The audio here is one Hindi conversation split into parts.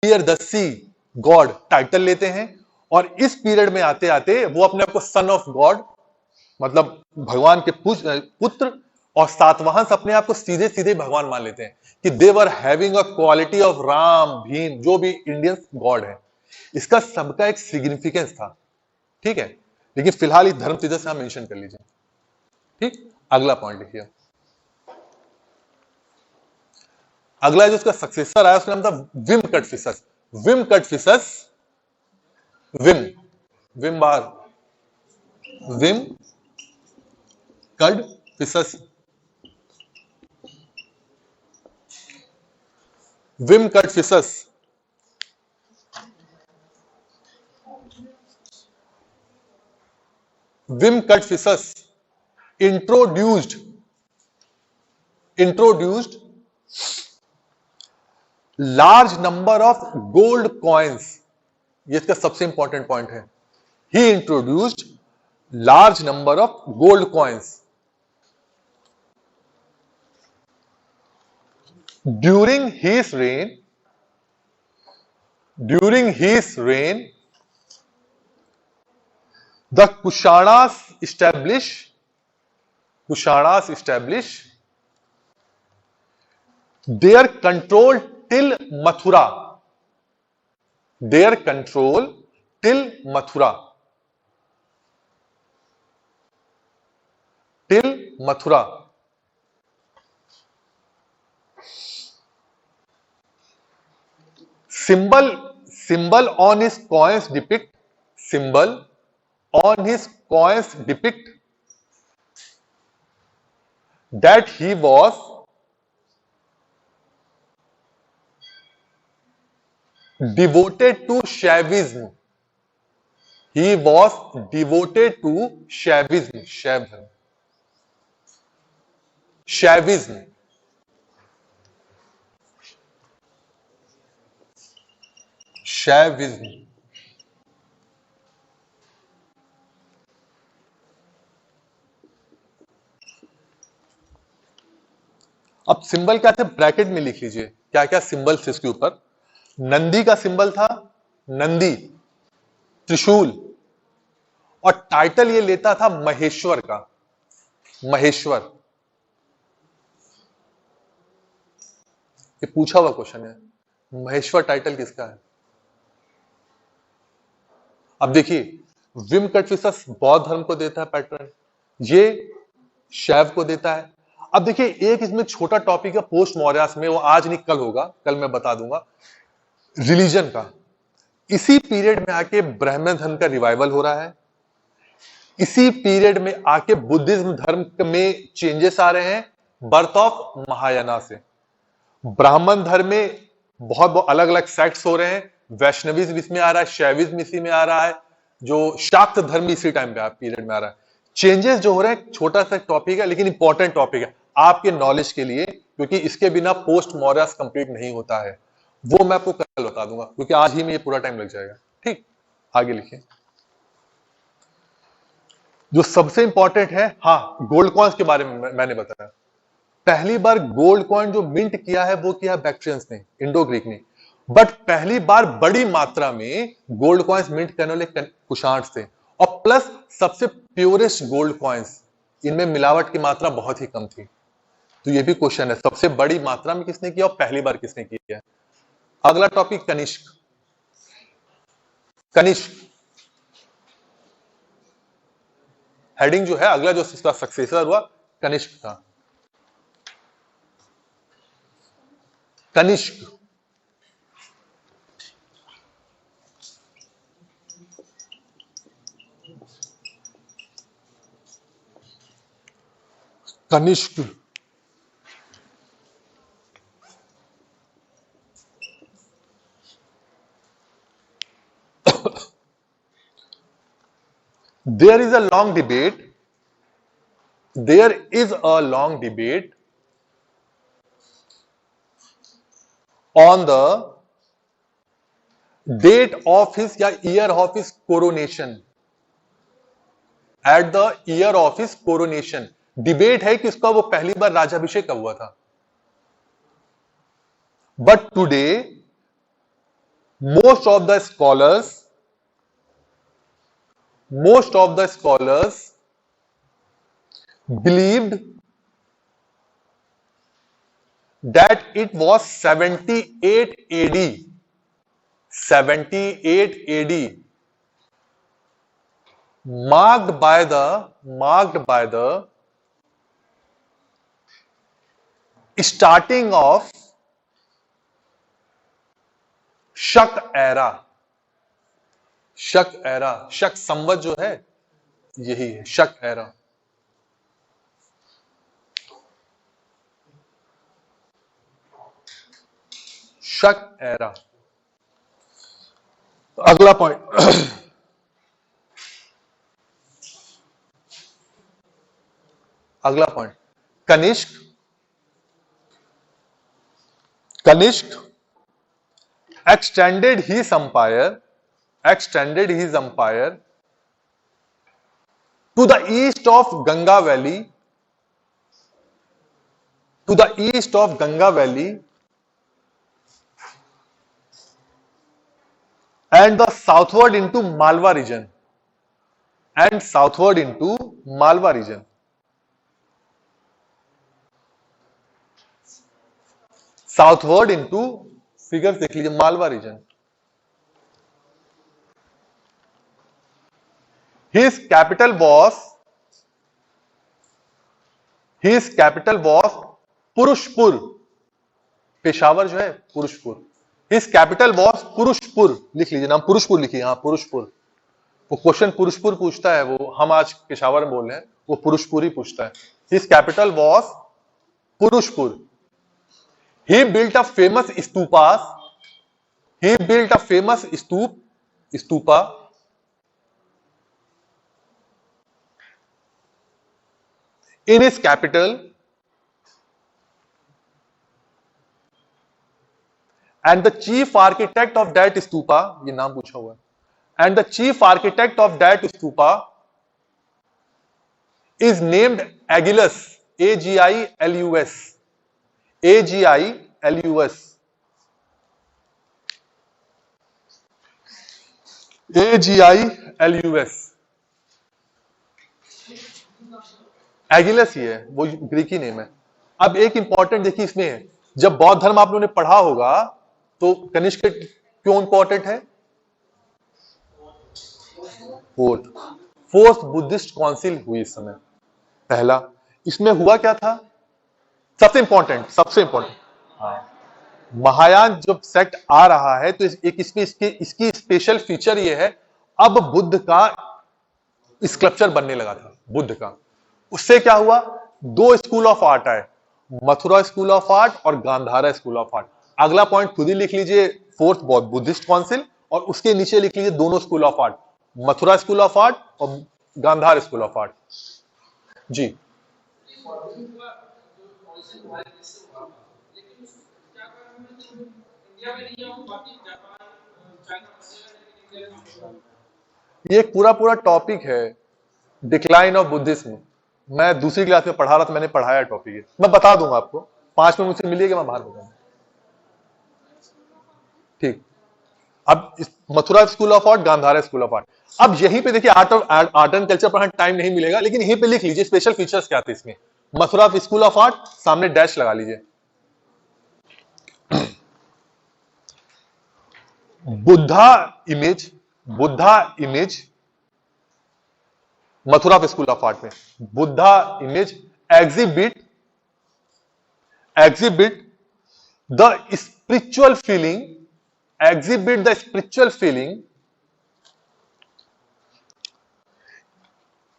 प्रियदर्शी गॉड टाइटल लेते हैं, और इस पीरियड में आते आते वो अपने आप को सन ऑफ गॉड, मतलब भगवान के पुत्र, और सातवाहन अपने आप को सीधे सीधे भगवान मान लेते हैं कि they were having a quality of राम भीम, जो भी इंडियन गॉड है। इसका सबका एक सिग्निफिकेंस था, ठीक है, लेकिन फिलहाल इस धर्म तीर्थ से आप मेंशन कर लीजिए। ठीक, अगला पॉइंट लिखिए। अगला जो उसका सक्सेसर आया उसका नाम था विम कटफिसस। विम कटफिसस, विम, विम बार, Vima Kadphises, Vima Kadphises Wim Kutfissus introduced large number of gold coins. ये इसका सबसे इंपॉर्टेंट पॉइंट है। He introduced large number of gold coins during his reign. The Kushanas established their control till Mathura. Symbol on his coins depict that he was devoted to Shaivism. Shaivism. अब सिंबल क्या थे ब्रैकेट में लिख लीजिए, क्या क्या सिंबल थे इसके ऊपर। नंदी का सिंबल था, नंदी, त्रिशूल, और टाइटल ये लेता था महेश्वर का, महेश्वर। ये पूछा हुआ क्वेश्चन है, महेश्वर टाइटल किसका है। अब देखिए, विम कटफिसस बौद्ध धर्म को देता है पैटर्न, ये शैव को देता है। अब देखिए, एक इसमें छोटा टॉपिक है पोस्ट मौर्यास में, वो आज नहीं कल होगा, कल मैं बता दूंगा, रिलीजन का। इसी पीरियड में आके ब्राह्मण धर्म का रिवाइवल हो रहा है, इसी पीरियड में आके बुद्धिज्म धर्म में चेंजेस आ रहे हैं, बर्थ ऑफ महायाना से। ब्राह्मण धर्म में बहुत अलग अलग सेक्ट्स हो रहे हैं, वैष्णविज्म इसमें आ रहा है, शैविज्म इसी में आ रहा है, जो शाक्त धर्म इसी टाइम पे पीरियड में आ रहा है। चेंजेस जो हो रहे हैं, छोटा सा टॉपिक है लेकिन इंपॉर्टेंट टॉपिक है आपके नॉलेज के लिए, क्योंकि इसके बिना पोस्ट मौर्यास कंप्लीट नहीं होता है। वो मैं आपको कल बता दूंगा, क्योंकि आज ही में ये पूरा टाइम लग जाएगा। ठीक, आगे लिखिए। जो सबसे इंपॉर्टेंट है, हाँ, गोल्ड कॉइन्स के बारे में मैंने बताया। पहली बार गोल्ड कॉइन जो मिंट किया है वो किया बैक्ट्रियंस ने, इंडो ग्रीक ने, बट पहली बार बड़ी मात्रा में गोल्ड कॉइन्स मिंट करने वाले कुशाण थे, और प्लस सबसे प्योरेस्ट गोल्ड कॉइन्स, इनमें मिलावट की मात्रा बहुत ही कम थी। तो ये भी क्वेश्चन है, सबसे बड़ी मात्रा में किसने किया और पहली बार किसने किया है। अगला टॉपिक कनिष्क। हेडिंग जो है, अगला जो इसका सक्सेसर हुआ कनिष्क था। Kanishka there is a long debate on the date of his या year of his coronation, at the year of his coronation। Debate है कि उसका वो पहली बार राजाभिषेक कब हुआ था। But today most of the scholars believed that it was 78 AD, 78 AD, marked by the starting of शक एरा। शक संवत जो है यही है, शक एरा। शक एरा। अगला point, Kanishka extended his empire to the east of Ganga Valley, and the southward into Malwa region, southward into, figure देख लीजिए, Malwa region. His capital was Purushpur. Peshawar जो है Purushapura. His capital was Purushapura, लिख लीजिए नाम, पुरुषपुर लिखिए। हाँ, पुरुषपुर। वो क्वेश्चन पुरुषपुर पूछता है, वो हम आज पेशावर में बोल रहे हैं, वो पुरुषपुर ही पूछता है। His capital was Purushapura. He built a famous stupas. Stupa in his capital, and the chief architect of that stupa, ये नाम पूछा हुआ है, and the chief architect of that stupa is named Agilus, Agilus, Agilus, Agilus, एगिलस ही है, वो ग्रीकी नेम है। अब एक इंपॉर्टेंट देखिए इसमें है, जब बौद्ध धर्म आप लोगों ने पढ़ा होगा तो कनिष्क क्यों इंपॉर्टेंट है? फोर्थ बुद्धिस्ट काउंसिल हुई इस समय, पहला। इसमें हुआ क्या था? सबसे इंपॉर्टेंट महायान जब सेक्ट आ रहा है तो एक इसमें इसकी स्पेशल फीचर ये है, अब बुद्ध का स्कल्पचर बनने लगा था बुद्ध का। उससे क्या हुआ? दो स्कूल ऑफ आर्ट आए, मथुरा स्कूल ऑफ आर्ट और गांधारा स्कूल ऑफ आर्ट। अगला पॉइंट खुद ही लिख लीजिए, फोर्थ बुद्धिस्ट काउंसिल, और उसके नीचे लिख लीजिए दोनों school of art, Mathura school of art और गांधार स्कूल ऑफ आर्ट। जी, ये एक पूरा टॉपिक है, डिक्लाइन ऑफ बुद्धिज्म। मैं दूसरी क्लास में पढ़ा रहा था, मैंने पढ़ाया टॉपिक है, मैं बता दूंगा आपको, 5 मिनट मुझसे मिलिएगा, मैं बाहर बताऊंगा। ठीक, अब Mathura school of art, Gandhara school of art. अब यहीं पे देखिए, आर्ट एंड कल्चर पढ़ाने टाइम नहीं मिलेगा, लेकिन यहीं पे लिख लीजिए स्पेशल फीचर्स क्या थे इसमें। मथुरा स्कूल ऑफ आर्ट, सामने डैश लगा लीजिए। Buddha image Mathura school of art में, Buddha image exhibit the spiritual feeling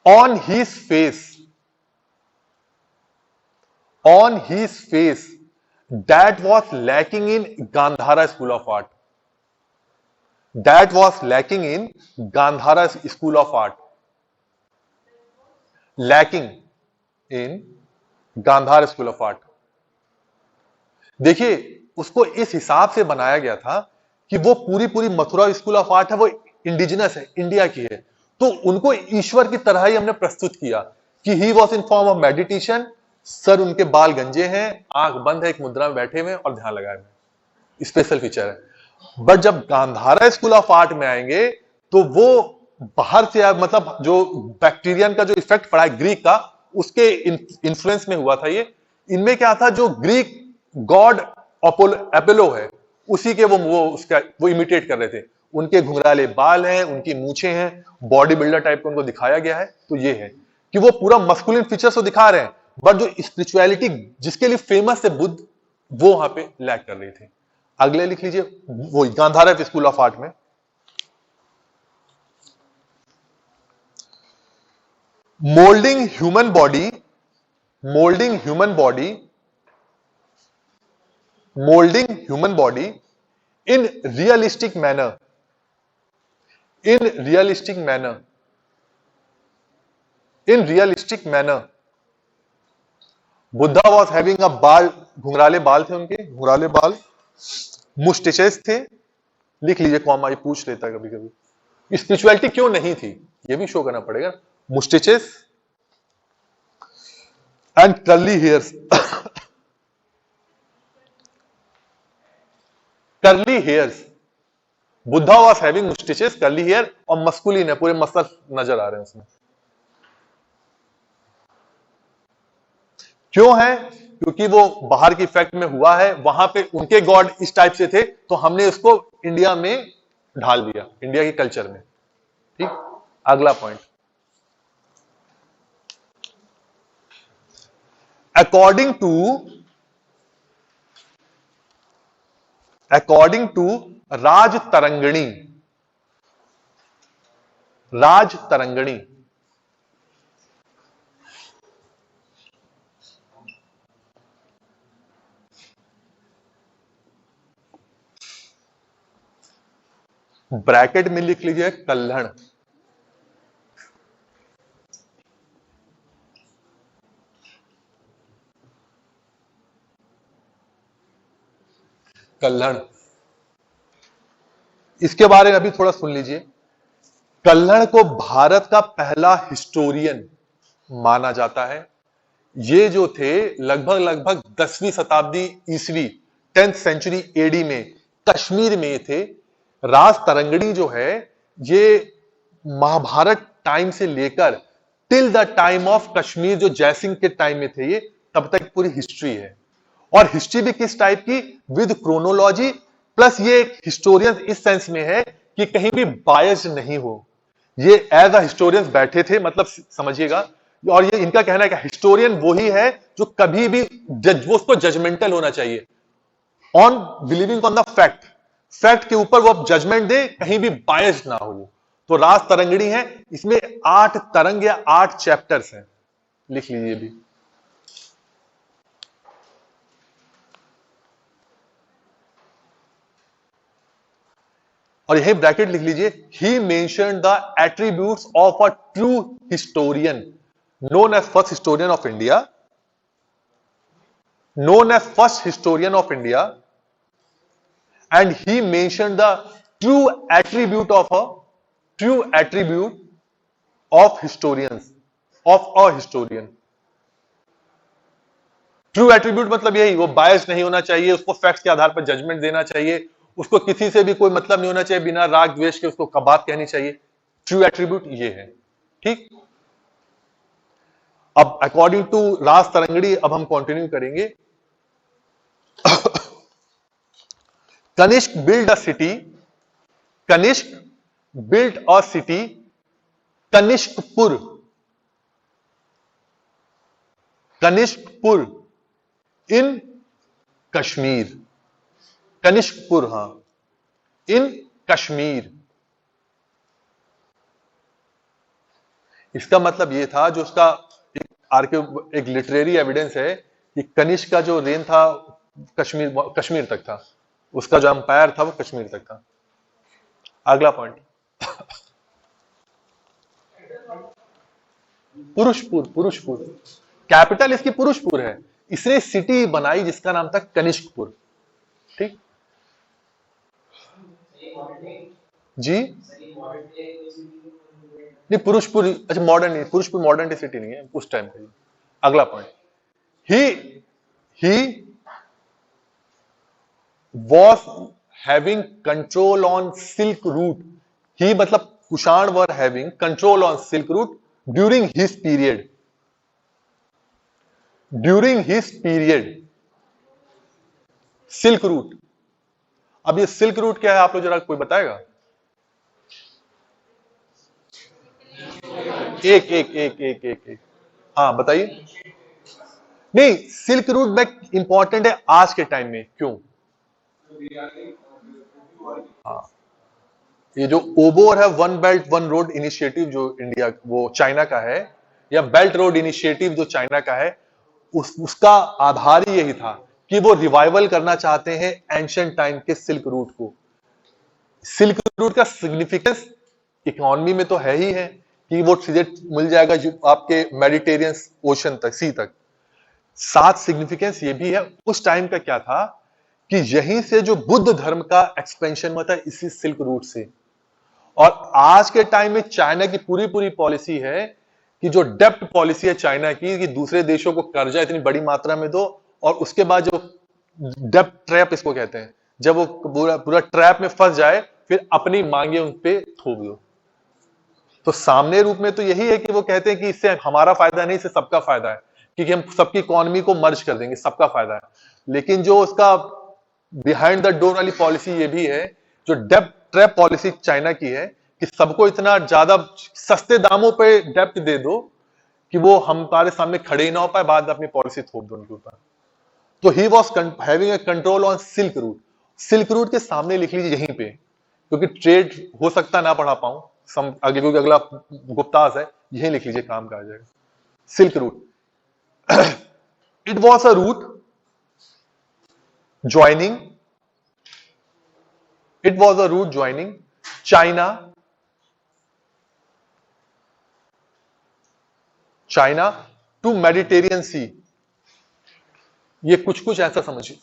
on his face that was lacking in Gandhara school of art. देखिए, उसको इस हिसाब से बनाया गया था कि वो पूरी मथुरा स्कूल ऑफ आर्ट है, वो इंडिजिनस है, इंडिया की है, तो उनको ईश्वर की तरह ही हमने प्रस्तुत किया कि he was in form of meditation, sir उनके बाल गंजे हैं, आंख बंद है, एक मुद्रा में बैठे हुए और ध्यान लगाए हुए। स्पेशल फीचर है। बट जब गांधारा स्कूल ऑफ आर्ट में आएंगे तो वो बाहर से मतलब जो बैक्टीरियन का जो इफेक्ट पड़ा है ग्रीक का, उसके इन्फ्लुएंस में हुआ था ये। इनमें क्या था, जो ग्रीक गॉड अपोलो है, उसी के वो इमिटेट कर रहे थे। उनके घुंघराले बाल हैं, उनकी मूछें हैं, बॉडी बिल्डर टाइप का उनको दिखाया गया है। तो ये है कि वो पूरा मस्कुलिन फीचर्स तो दिखा रहे हैं, बट जो स्पिरिचुअलिटी जिसके लिए फेमस है बुद्ध, वो वहां पे लैक कर रही थी। अगले लिख लीजिए, वो गांधारा स्कूल ऑफ आर्ट में moulding human body, moulding human body, moulding human body in realistic manner, in realistic manner, in realistic manner. Buddha was having a बाल, घुंघराले बाल थे उनके, घुंघराले बाल, मुस्टिचेस थे, लिख लीजिए कॉमा, ये पूछ लेता है कभी कभी। स्पिरिचुअलिटी क्यों नहीं थी ये भी शो करना पड़ेगा। Moustaches and curly hairs, curly hairs. Buddha was having moustaches, curly hair, और मस्कुलिन है, पूरे मसल नजर आ रहे हैं उसमें। क्यों है? क्योंकि वो बाहर की इफेक्ट में हुआ है, वहां पे उनके गॉड इस टाइप से थे, तो हमने उसको इंडिया में ढाल दिया, इंडिया के कल्चर में। ठीक, अगला point, according to Rajatarangini, Rajatarangini, bracket में लिख लीजिए कल्हण, कल्हण। इसके बारे में अभी थोड़ा सुन लीजिए। कल्हण को भारत का पहला हिस्टोरियन माना जाता है। ये जो थे लगभग 10वीं शताब्दी ईसवी, 10th सेंचुरी एडी में कश्मीर में थे। राज तरंगणी जो है, ये महाभारत टाइम से लेकर till the time of Kashmir, जो जयसिंह के टाइम में थे, ये तब तक पूरी हिस्ट्री है। और हिस्ट्री भी किस टाइप की, विद क्रोनोलॉजी, प्लस ये एक हिस्टोरियन इस सेंस में है कि कहीं भी बायस्ड नहीं हो। ये एज अ हिस्टोरियंस बैठे थे, मतलब समझिएगा। और ये इनका कहना है कि हिस्टोरियन वही है जो कभी भी वो उसको जजमेंटल होना चाहिए, on believing on the fact, fact के ऊपर वो जजमेंट दे, कहीं भी बायस्ड ना हो। तो राज तरंगणी है, इसमें 8 तरंग या 8 चैप्टर्स हैं, लिख लीजिए भी। और यही ब्रैकेट लिख लीजिए, he mentioned the attributes of a true historian known as first historian of India, known as first historian of India, and he mentioned the true attribute of historians, of a historian. True attribute मतलब यही, वो बायस नहीं होना चाहिए, उसको फैक्ट्स के आधार पर जजमेंट देना चाहिए, उसको किसी से भी कोई मतलब नहीं होना चाहिए, बिना राग द्वेष के उसको बात कहनी चाहिए। ट्रू एट्रीब्यूट ये है। ठीक, अब अकॉर्डिंग टू राज तरंगड़ी अब हम कंटिन्यू करेंगे। Kanishka build a city, Kanishka build a city, Kanishkapur, Kanishkapur in Kashmir, Kanishkapur, हां, इन कश्मीर। इसका मतलब यह था, जो उसका एक लिटरेरी एविडेंस है कि कनिष्क का जो रेन था कश्मीर तक था, उसका जो अंपायर था वो कश्मीर तक था। अगला पॉइंट, पुरुषपुर, कैपिटल इसकी पुरुषपुर है, इसने सिटी बनाई जिसका नाम था कनिष्कपुर। ठीक जी, नहीं पुरुषपुर, अच्छा मॉडर्न नहीं, पुरुषपुर मॉडर्न डे सिटी नहीं है उस टाइम पे। अगला point, he was having control on silk route, he मतलब Kushan were having control on silk route during his period, during his period silk route. अब ये सिल्क रूट क्या है आप लोग जरा कोई बताएगा? एक एक एक एक एक एक हाँ बताइए। नहीं, सिल्क रूट बैक इंपॉर्टेंट है आज के टाइम में, क्यों? हाँ, ये जो ओबोर है, one belt one road initiative जो इंडिया वो चाइना का है, या बेल्ट रोड इनिशिएटिव जो चाइना का है, उसका आधार ही यही था कि वो रिवाइवल करना चाहते हैं एंशिएंट टाइम के सिल्क रूट को। सिल्क रूट का सिग्निफिकेंस इकोनॉमी में तो है ही है कि वो सीधे मिल जाएगा आपके मेडिटेरियन ओशन तक, सी तक। साथ सिग्निफिकेंस ये भी है उस टाइम का क्या था कि यहीं से जो बुद्ध धर्म का एक्सपेंशन हुआ था इसी सिल्क रूट से। और आज के टाइम में चाइना की पूरी पूरी पॉलिसी है कि जो डेप्ट पॉलिसी है चाइना की कि दूसरे देशों को कर्जा इतनी बड़ी मात्रा में दो, और उसके बाद जो डेप्ट ट्रैप इसको कहते हैं, जब वो पूरा पूरा ट्रैप में फंस जाए फिर अपनी मांगे उन पे थोप दो। तो सामने रूप में तो यही है कि वो कहते हैं कि इससे हमारा फायदा नहीं, इससे सबका फायदा है, क्योंकि हम सबकी इकोनॉमी को मर्ज कर देंगे, सबका फायदा है। लेकिन जो उसका बिहाइंड द डोर वाली पॉलिसी ये भी है, जो डेप्ट ट्रैप पॉलिसी चाइना की है कि सबको इतना ज्यादा सस्ते दामों पे डेप्ट दे दो कि वो हमारे सामने खड़े ही ना हो पाए, बाद में अपनी पॉलिसी थोप दो उनके ऊपर। तो ही was having a control on silk root. Silk route के सामने लिख लीजिए यहीं पे, क्योंकि ट्रेड हो सकता ना पढ़ा पाऊं आगे, क्योंकि अगला गुप्तास है, यहीं लिख लीजिए काम का आ जाएगा। Silk route it was a route joining, it was a route joining China to Mediterranean Sea। ये कुछ कुछ ऐसा समझिए।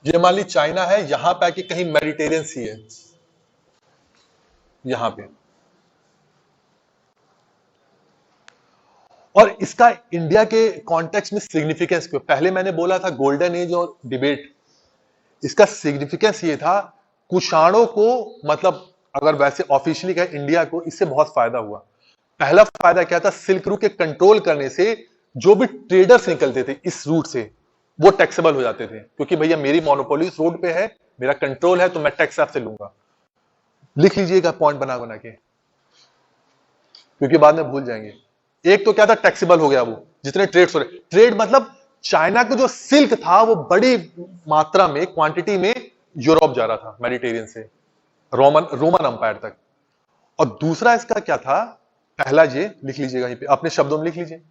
ये मान ली चाइना है, यहां पे आके कहीं मेडिटेरियन सी है, यहां पे। और इसका इंडिया के कॉन्टेक्स्ट में सिग्निफिकेंस क्यों? पहले मैंने बोला था गोल्डन एज और डिबेट, इसका सिग्निफिकेंस ये था कुषाणों को, मतलब अगर वैसे ऑफिशियली कहे इंडिया को इससे बहुत फायदा हुआ। पहला फायदा क्या था? सिल्क रूट के कंट्रोल करने से जो भी ट्रेडर्स निकलते थे इस रूट से वो टैक्सेबल हो जाते थे, क्योंकि भैया मेरी मोनोपोली इस रोड पे है, मेरा कंट्रोल है, तो मैं टैक्स आपसे लूंगा। लिख लीजिएगा पॉइंट बना बना के, क्योंकि बाद में भूल जाएंगे। एक तो क्या था, टैक्सेबल हो गया वो जितने ट्रेड्स हो रहे। ट्रेड मतलब चाइना का जो सिल्क था वो बड़ी मात्रा में, क्वांटिटी में यूरोप जा रहा था, मेडिटेरियन से रोमन अंपायर तक। और दूसरा इसका क्या था, पहला ये लिख लीजिएगा यहीं पे, अपने शब्दों में लिख लीजिए।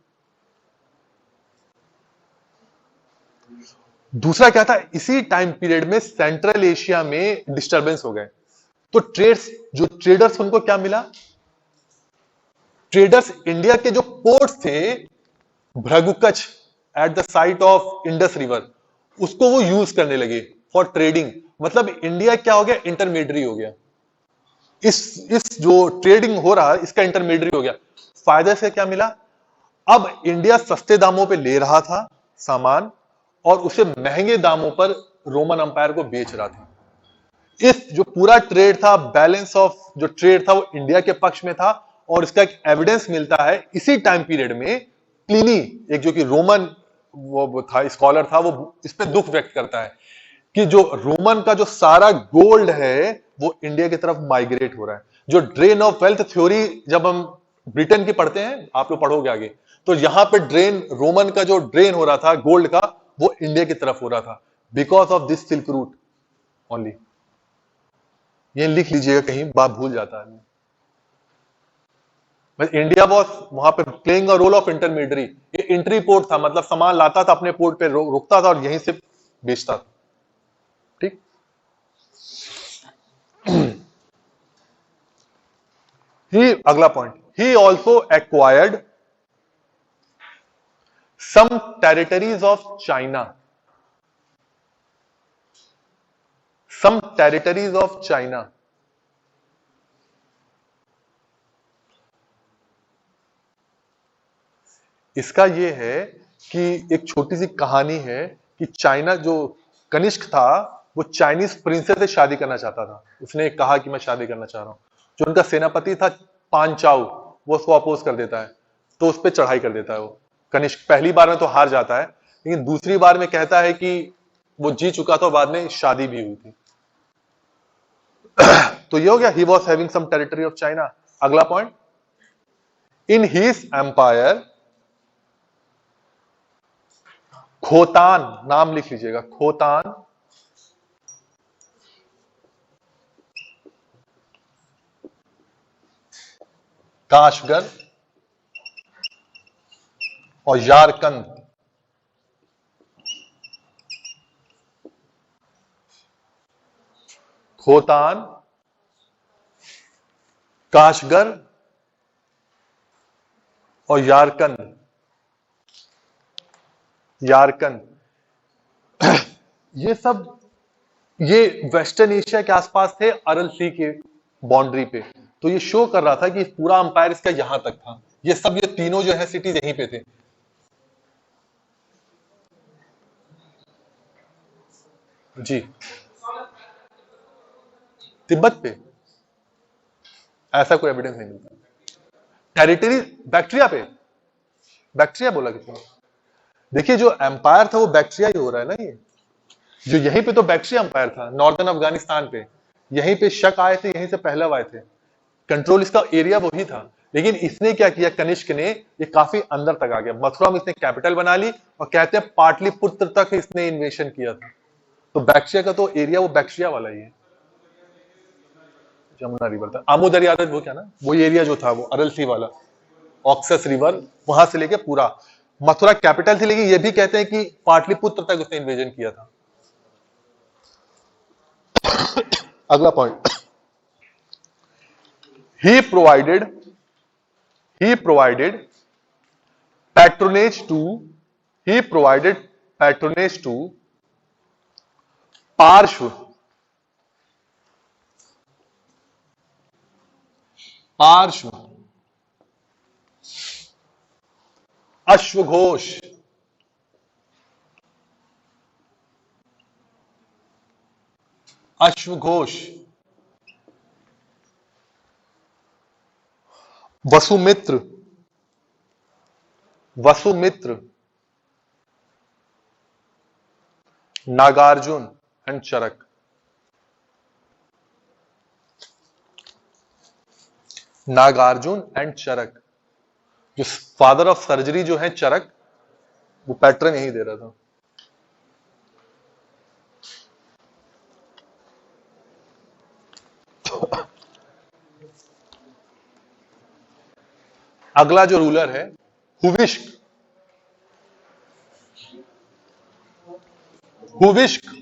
दूसरा क्या था, इसी टाइम पीरियड में सेंट्रल एशिया में डिस्टरबेंस हो गए, तो जो ट्रेडर्स उनको क्या मिला, ट्रेडर्स इंडिया के जो पोर्ट्स थे Bhrigukachchh at the site of Indus river, उसको वो यूज करने लगे फॉर ट्रेडिंग। मतलब इंडिया क्या हो गया, इंटरमीडियरी हो गया। इस जो ट्रेडिंग हो रहा है इसका इंटरमीडियरी हो गया। फायदे से क्या मिला, अब इंडिया सस्ते दामों पे ले रहा था सामान और उसे महंगे दामों पर रोमन अंपायर को बेच रहा था। इस जो पूरा ट्रेड था, बैलेंस ऑफ जो ट्रेड था वो इंडिया के पक्ष में था। और इसका एक एविडेंस मिलता है इसी टाइम पीरियड में, प्लिनी एक जो कि रोमन वो था, स्कॉलर था, वो इस पे दुख व्यक्त करता है कि जो रोमन का जो सारा गोल्ड है वो इंडिया की तरफ माइग्रेट हो रहा है। जो ड्रेन ऑफ वेल्थ थ्योरी जब हम ब्रिटेन की पढ़ते हैं, आप लोग पढ़ोगे आगे, तो यहां पे ड्रेन, रोमन का जो ड्रेन हो रहा था गोल्ड का, वो इंडिया की तरफ हो रहा था because of this silk route only. ये लिख लीजिएगा, कहीं बात भूल जाता है। इंडिया वॉज वहां पे playing a role of intermediary. ये एंट्री पोर्ट था, मतलब सामान लाता था अपने पोर्ट पे, रुकता था और यहीं से बेचता था। ठीक। ही अगला point, he also acquired some territories of China, some territories of China. इसका ये है कि एक छोटी सी कहानी है कि चाइना जो कनिष्क था वो चाइनीज प्रिंसेस से शादी करना चाहता था। उसने कहा कि मैं शादी करना चाह रहा हूं। जो उनका सेनापति था पांचाऊ, वो उसको अपोज कर देता है, तो उस पर चढ़ाई कर देता है वो। कनिष्क पहली बार में तो हार जाता है, लेकिन दूसरी बार में कहता है कि वो जीत चुका था, बाद में शादी भी हुई थी। तो ये हो गया, he was having some territory of China. अगला point, in his empire, Khotan, नाम लिख लीजिएगा, खोतान काशगर और यारकंद, खोतान, काशगर और यारकंद। यारकंद ये सब, ये वेस्टर्न एशिया के आसपास थे, अरल सी के बाउंड्री पे। तो ये शो कर रहा था कि पूरा अंपायर इसका यहां तक था। ये सब, ये तीनों जो है सिटीज यहीं पे थे। जी, तिब्बत पे ऐसा कोई एविडेंस नहीं मिलता। टेरिटरी बैक्टीरिया पे, बैक्टीरिया बोला किसी ने? देखिए जो एम्पायर था वो बैक्टीरिया ही हो रहा है ना। ये जो यहीं पे तो बैक्टीरिया एम्पायर था, नॉर्दर्न अफगानिस्तान पे, यहीं पे शक आए थे, यहीं से पहले आए थे। कंट्रोल इसका एरिया वही था, लेकिन इसने क्या किया, कनिष्क ने, ये काफी अंदर तक आ गया। मथुरा में इसने कैपिटल बना ली, और कहते हैं पाटलिपुत्र तक इसने इन्वेशन किया था। तो बैक्टीरिया का तो एरिया वो बैक्टीरिया वाला ही है। जमुना रिवर था, आमू दरिया, वो क्या ना, वो एरिया जो था वो अरल सी वाला, ऑक्सस रिवर, वहां से लेके पूरा मथुरा कैपिटल थी। लेकिन ये भी कहते हैं कि पाटलिपुत्र तक उसने इन्वेजन किया था। अगला point, he provided he provided patronage to he provided patronage to पार्श्व पार्श्व अश्वघोष अश्वघोष Vasumitra Vasumitra Nagarjuna and Charak. Nagarjuna and चरक, जो फादर ऑफ सर्जरी जो है चरक, वो पैटर्न यही दे रहा था। अगला जो रूलर है हुविश्क। हुविश्क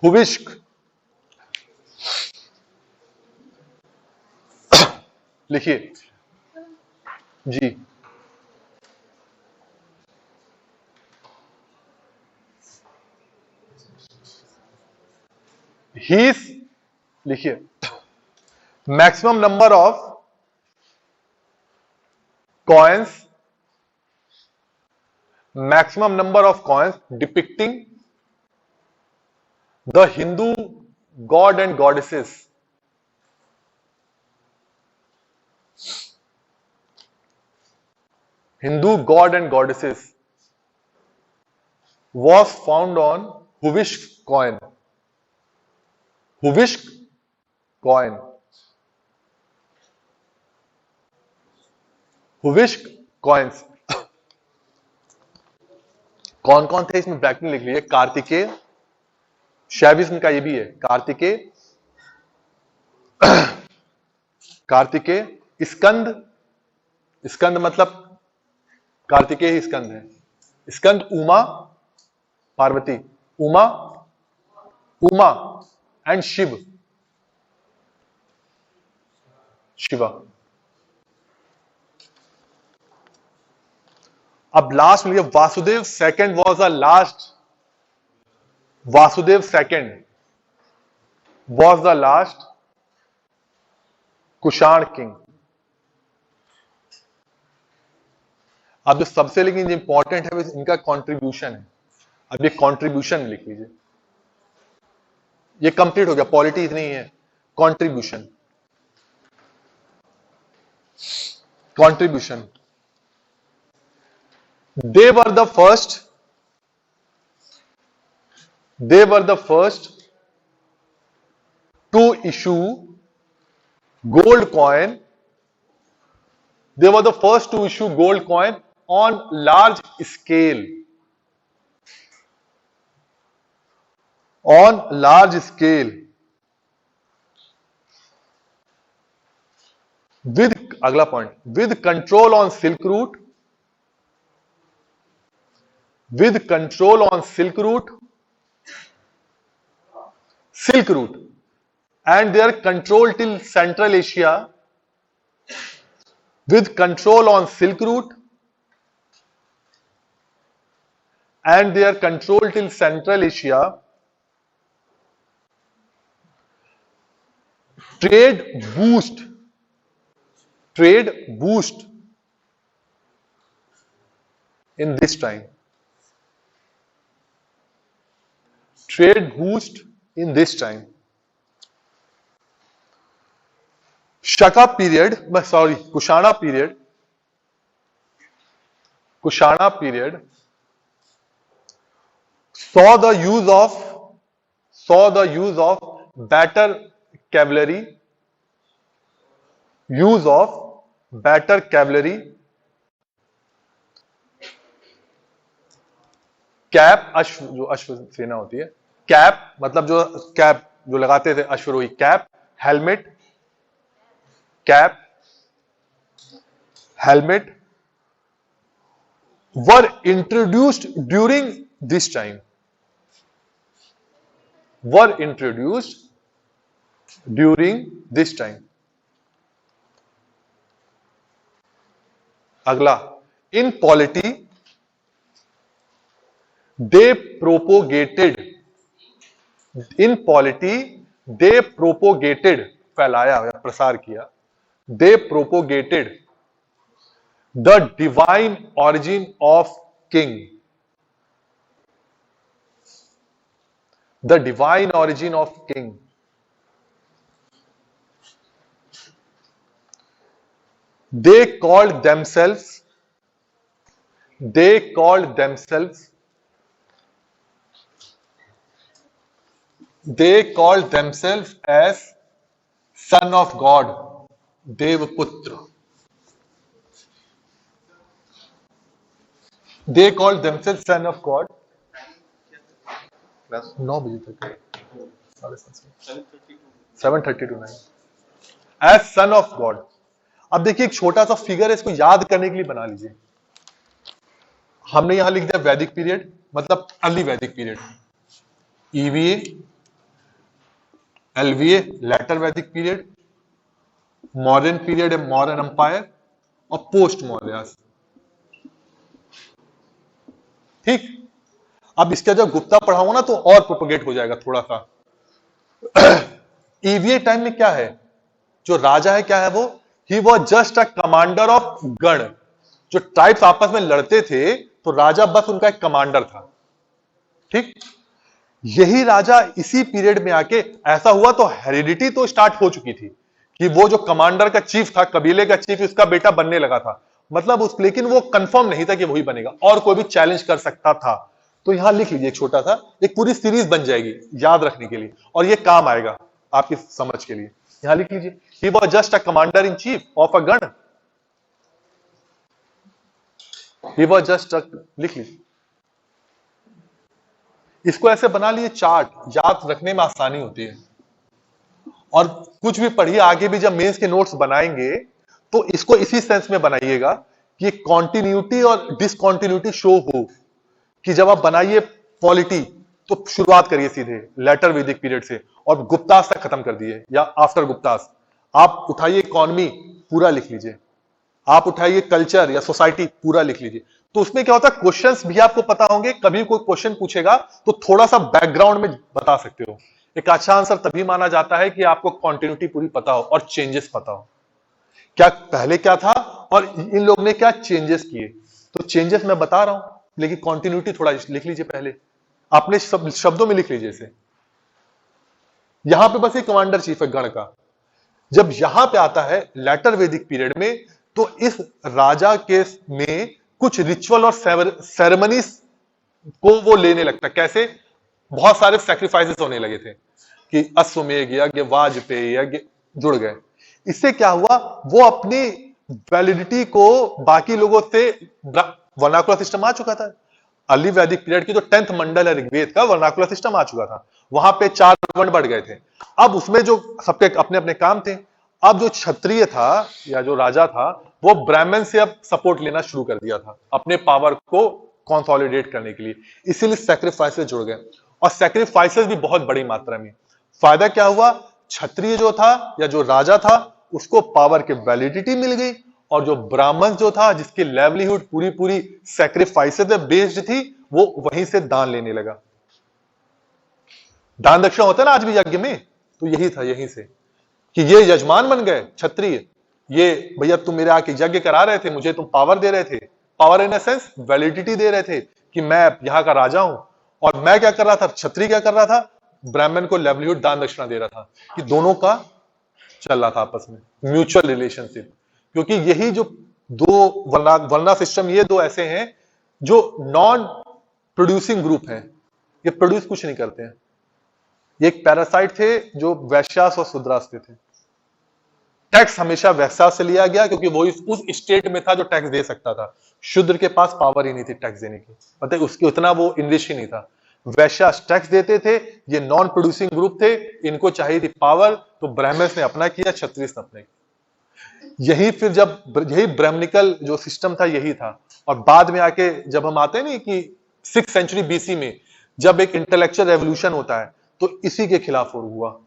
हुविश्क लिखिए जी। हीस लिखिए, maximum number of coins, maximum number of coins depicting the Hindu god and goddesses was found on Huvishk coin. Huvishk coin. Huvishk coins. कौन कौन थे इसमें ब्रैकेट में लिख लीजिए, कार्तिकेय, शैविज्म का ये भी है, कार्तिकेय, कार्तिकेय, स्कंद, स्कंद मतलब कार्तिकेय ही स्कंद है, स्कंद, उमा, पार्वती, उमा, उमा एंड शिव, शिवा। अब लास्ट में Vasudev second was the last, Vasudev second was the last Kushan king. अब जो सबसे लेकिन इंपॉर्टेंट है वो इनका कंट्रीब्यूशन है। अब ये कंट्रीब्यूशन लिख लीजिए, ये कंप्लीट हो गया, पॉलिटी इतनी ही है। Contribution, contribution, they were the first to issue gold coin. They were the first to issue gold coin on large scale, on large scale, with, अगला point, with control on Silk Route, with control on Silk Route, Silk Route, and their control till Central Asia, with control on Silk Route and their control till Central Asia, trade boost in this time, trade boost in this time. Shaka period, sorry, Kushana period saw the use of better cavalry, cap, अश्व, जो अश्व सेना होती है, कैप मतलब जो कैप जो लगाते थे अश्वरोही, cap, helmet, cap, helmet were introduced during this time, अगला, in polity they propagated, फैलाया या प्रसार किया, they propagated the divine origin of king, they called themselves as son of God, Devaputra. They called themselves son of God. 9 बजे तक, 7:30 to 9, as son of God. अब देखिए एक छोटा सा फिगर है, इसको याद करने के लिए बना लीजिए। हमने यहां लिख दिया वैदिक पीरियड, मतलब अर्ली वैदिक पीरियड, ईवीए, एलवीए लेटर वैदिक पीरियड, मॉडर्न पीरियड है मॉडर्न एम्पायर, और पोस्ट मौर्य। ठीक, अब इसका जब गुप्ता पढ़ाऊंगा ना तो और प्रोपोगेट हो जाएगा थोड़ा सा। ईवीए टाइम में क्या है, जो राजा है क्या है वो, he was just a commander of गण। जो ट्राइब्स आपस में लड़ते थे तो राजा बस उनका एक कमांडर था। ठीक, यही राजा इसी पीरियड में आके ऐसा हुआ तो हेरिडिटी तो स्टार्ट हो चुकी थी कि वो जो कमांडर का चीफ था, कबीले का चीफ, उसका बेटा बनने लगा था, मतलब उस, लेकिन वो कंफर्म नहीं था कि वही बनेगा, और कोई भी चैलेंज कर सकता था। तो यहां लिख लीजिए एक छोटा सा, एक पूरी सीरीज बन जाएगी याद रखने के लिए, और ये काम आएगा आपकी समझ के लिए। यहां लिख लीजिए, he was just a commander in chief of a गण, ही वाज जस्ट, लिख लीजिए इसको, ऐसे बना लिए चार्ट, याद रखने में आसानी होती है। और कुछ भी पढ़िए आगे भी, जब मेंस के नोट्स बनाएंगे तो इसको इसी सेंस में बनाइएगा कि कॉन्टिन्यूटी और डिसकॉन्टिन्यूटी शो हो, कि जब आप बनाइए पॉलिटी तो शुरुआत करिए सीधे लेटर वैदिक पीरियड से और गुप्तास तक खत्म कर दिए, या आफ्टर गुप्तास। आप उठाइए इकोनॉमी पूरा लिख लीजिए, आप उठाइए कल्चर या सोसाइटी पूरा लिख लीजिए। तो उसमें क्या होता है, क्वेश्चंस भी आपको पता होंगे, कभी कोई क्वेश्चन पूछेगा तो थोड़ा सा बैकग्राउंड में बता सकते हो। एक अच्छा आंसर तभी माना जाता है कि आपको कॉन्टिन्यूटी पूरी पता हो और चेंजेस पता हो, क्या पहले क्या था और इन लोग ने क्या चेंजेस किए। तो चेंजेस मैं बता रहा हूं, लेकिन कॉन्टिन्यूटी थोड़ा लिख लीजिए पहले, आपने शब्दों में लिख लीजिए इसे। यहां पे बस एक कमांडर चीफ है गण का। जब यहां पे आता है लेटर वैदिक पीरियड में, तो इस राजा के में कुछ रिचुअल और सेरेमनीज को वो लेने लगता है। कैसे? बहुत सारे सैक्रिफाइसेस होने लगे थे कि अश्वमेध यज्ञ, वाजपेयी यज्ञ जुड़ गए। इससे क्या हुआ, वो अपनी वैलिडिटी को बाकी लोगों से, वर्नाकुलर सिस्टम आ चुका था अर्ली वैदिक पीरियड की, तो 10th मंडल है ऋग्वेद का, वर्नाकुलर सिस्टम आ चुका था। वहां पे 4 वर्ण बढ़ गए थे। अब उसमें जो सबके अपने अपने काम थे। अब जो क्षत्रिय था या जो राजा था, वो ब्राह्मण से अब सपोर्ट लेना शुरू कर दिया था अपने पावर को कंसोलिडेट करने के लिए। इसीलिए सैक्रिफाइसेस जुड़ गए, और सैक्रिफाइसेस भी बहुत बड़ी मात्रा में। फायदा क्या हुआ, क्षत्रिय जो था या जो राजा था उसको पावर की वैलिडिटी मिल गई, और जो ब्राह्मण जो था जिसकी लेवलीहुड पूरी पूरी सैक्रिफाइसेस पे बेस्ड थी, वो वहीं से दान लेने लगा। दान दक्षिणा होता है ना आज भी यज्ञ में, तो यही था, यहीं से कि ये यजमान बन गए क्षत्रिय। ये भैया तुम मेरे आके यज्ञ करा रहे थे, मुझे तुम पावर दे रहे थे, पावर इन सेंस वैलिडिटी दे रहे थे कि मैं यहां का राजा हूं। और मैं क्या कर रहा था, क्षत्रिय क्या कर रहा था, ब्राह्मण को लेवलीहुड दान दक्षिणा दे रहा था। कि दोनों का चल रहा था आपस में म्यूचुअल रिलेशनशिप। क्योंकि यही जो दो वर्ना सिस्टम, ये दो ऐसे हैं जो नॉन प्रोड्यूसिंग ग्रुप हैं, ये प्रोड्यूस कुछ नहीं करते हैं। ये एक पैरासाइट थे जो वैश्यास और शूद्रास थे। टैक्स हमेशा वैश्यास से लिया गया क्योंकि वो उस स्टेट में था जो टैक्स दे सकता था। शूद्र के पास पावर ही नहीं थी टैक्स देने की, मतलब उसके उतना वो इंग्लिश ही नहीं था। वैश्यास टैक्स देते थे, ये नॉन प्रोड्यूसिंग ग्रुप थे, इनको चाहिए थी पावर, तो ब्राह्मण्स ने अपना किया, क्षत्रिय ने अपना किया। यही फिर जब यही ब्राह्मणिकल जो सिस्टम था यही था। और बाद में आके जब हम आते हैं नहीं कि 6th सेंचुरी बीसी में जब एक इंटेलेक्चुअल रेवोल्यूशन होता है, तो इसी के खिलाफ हुआ।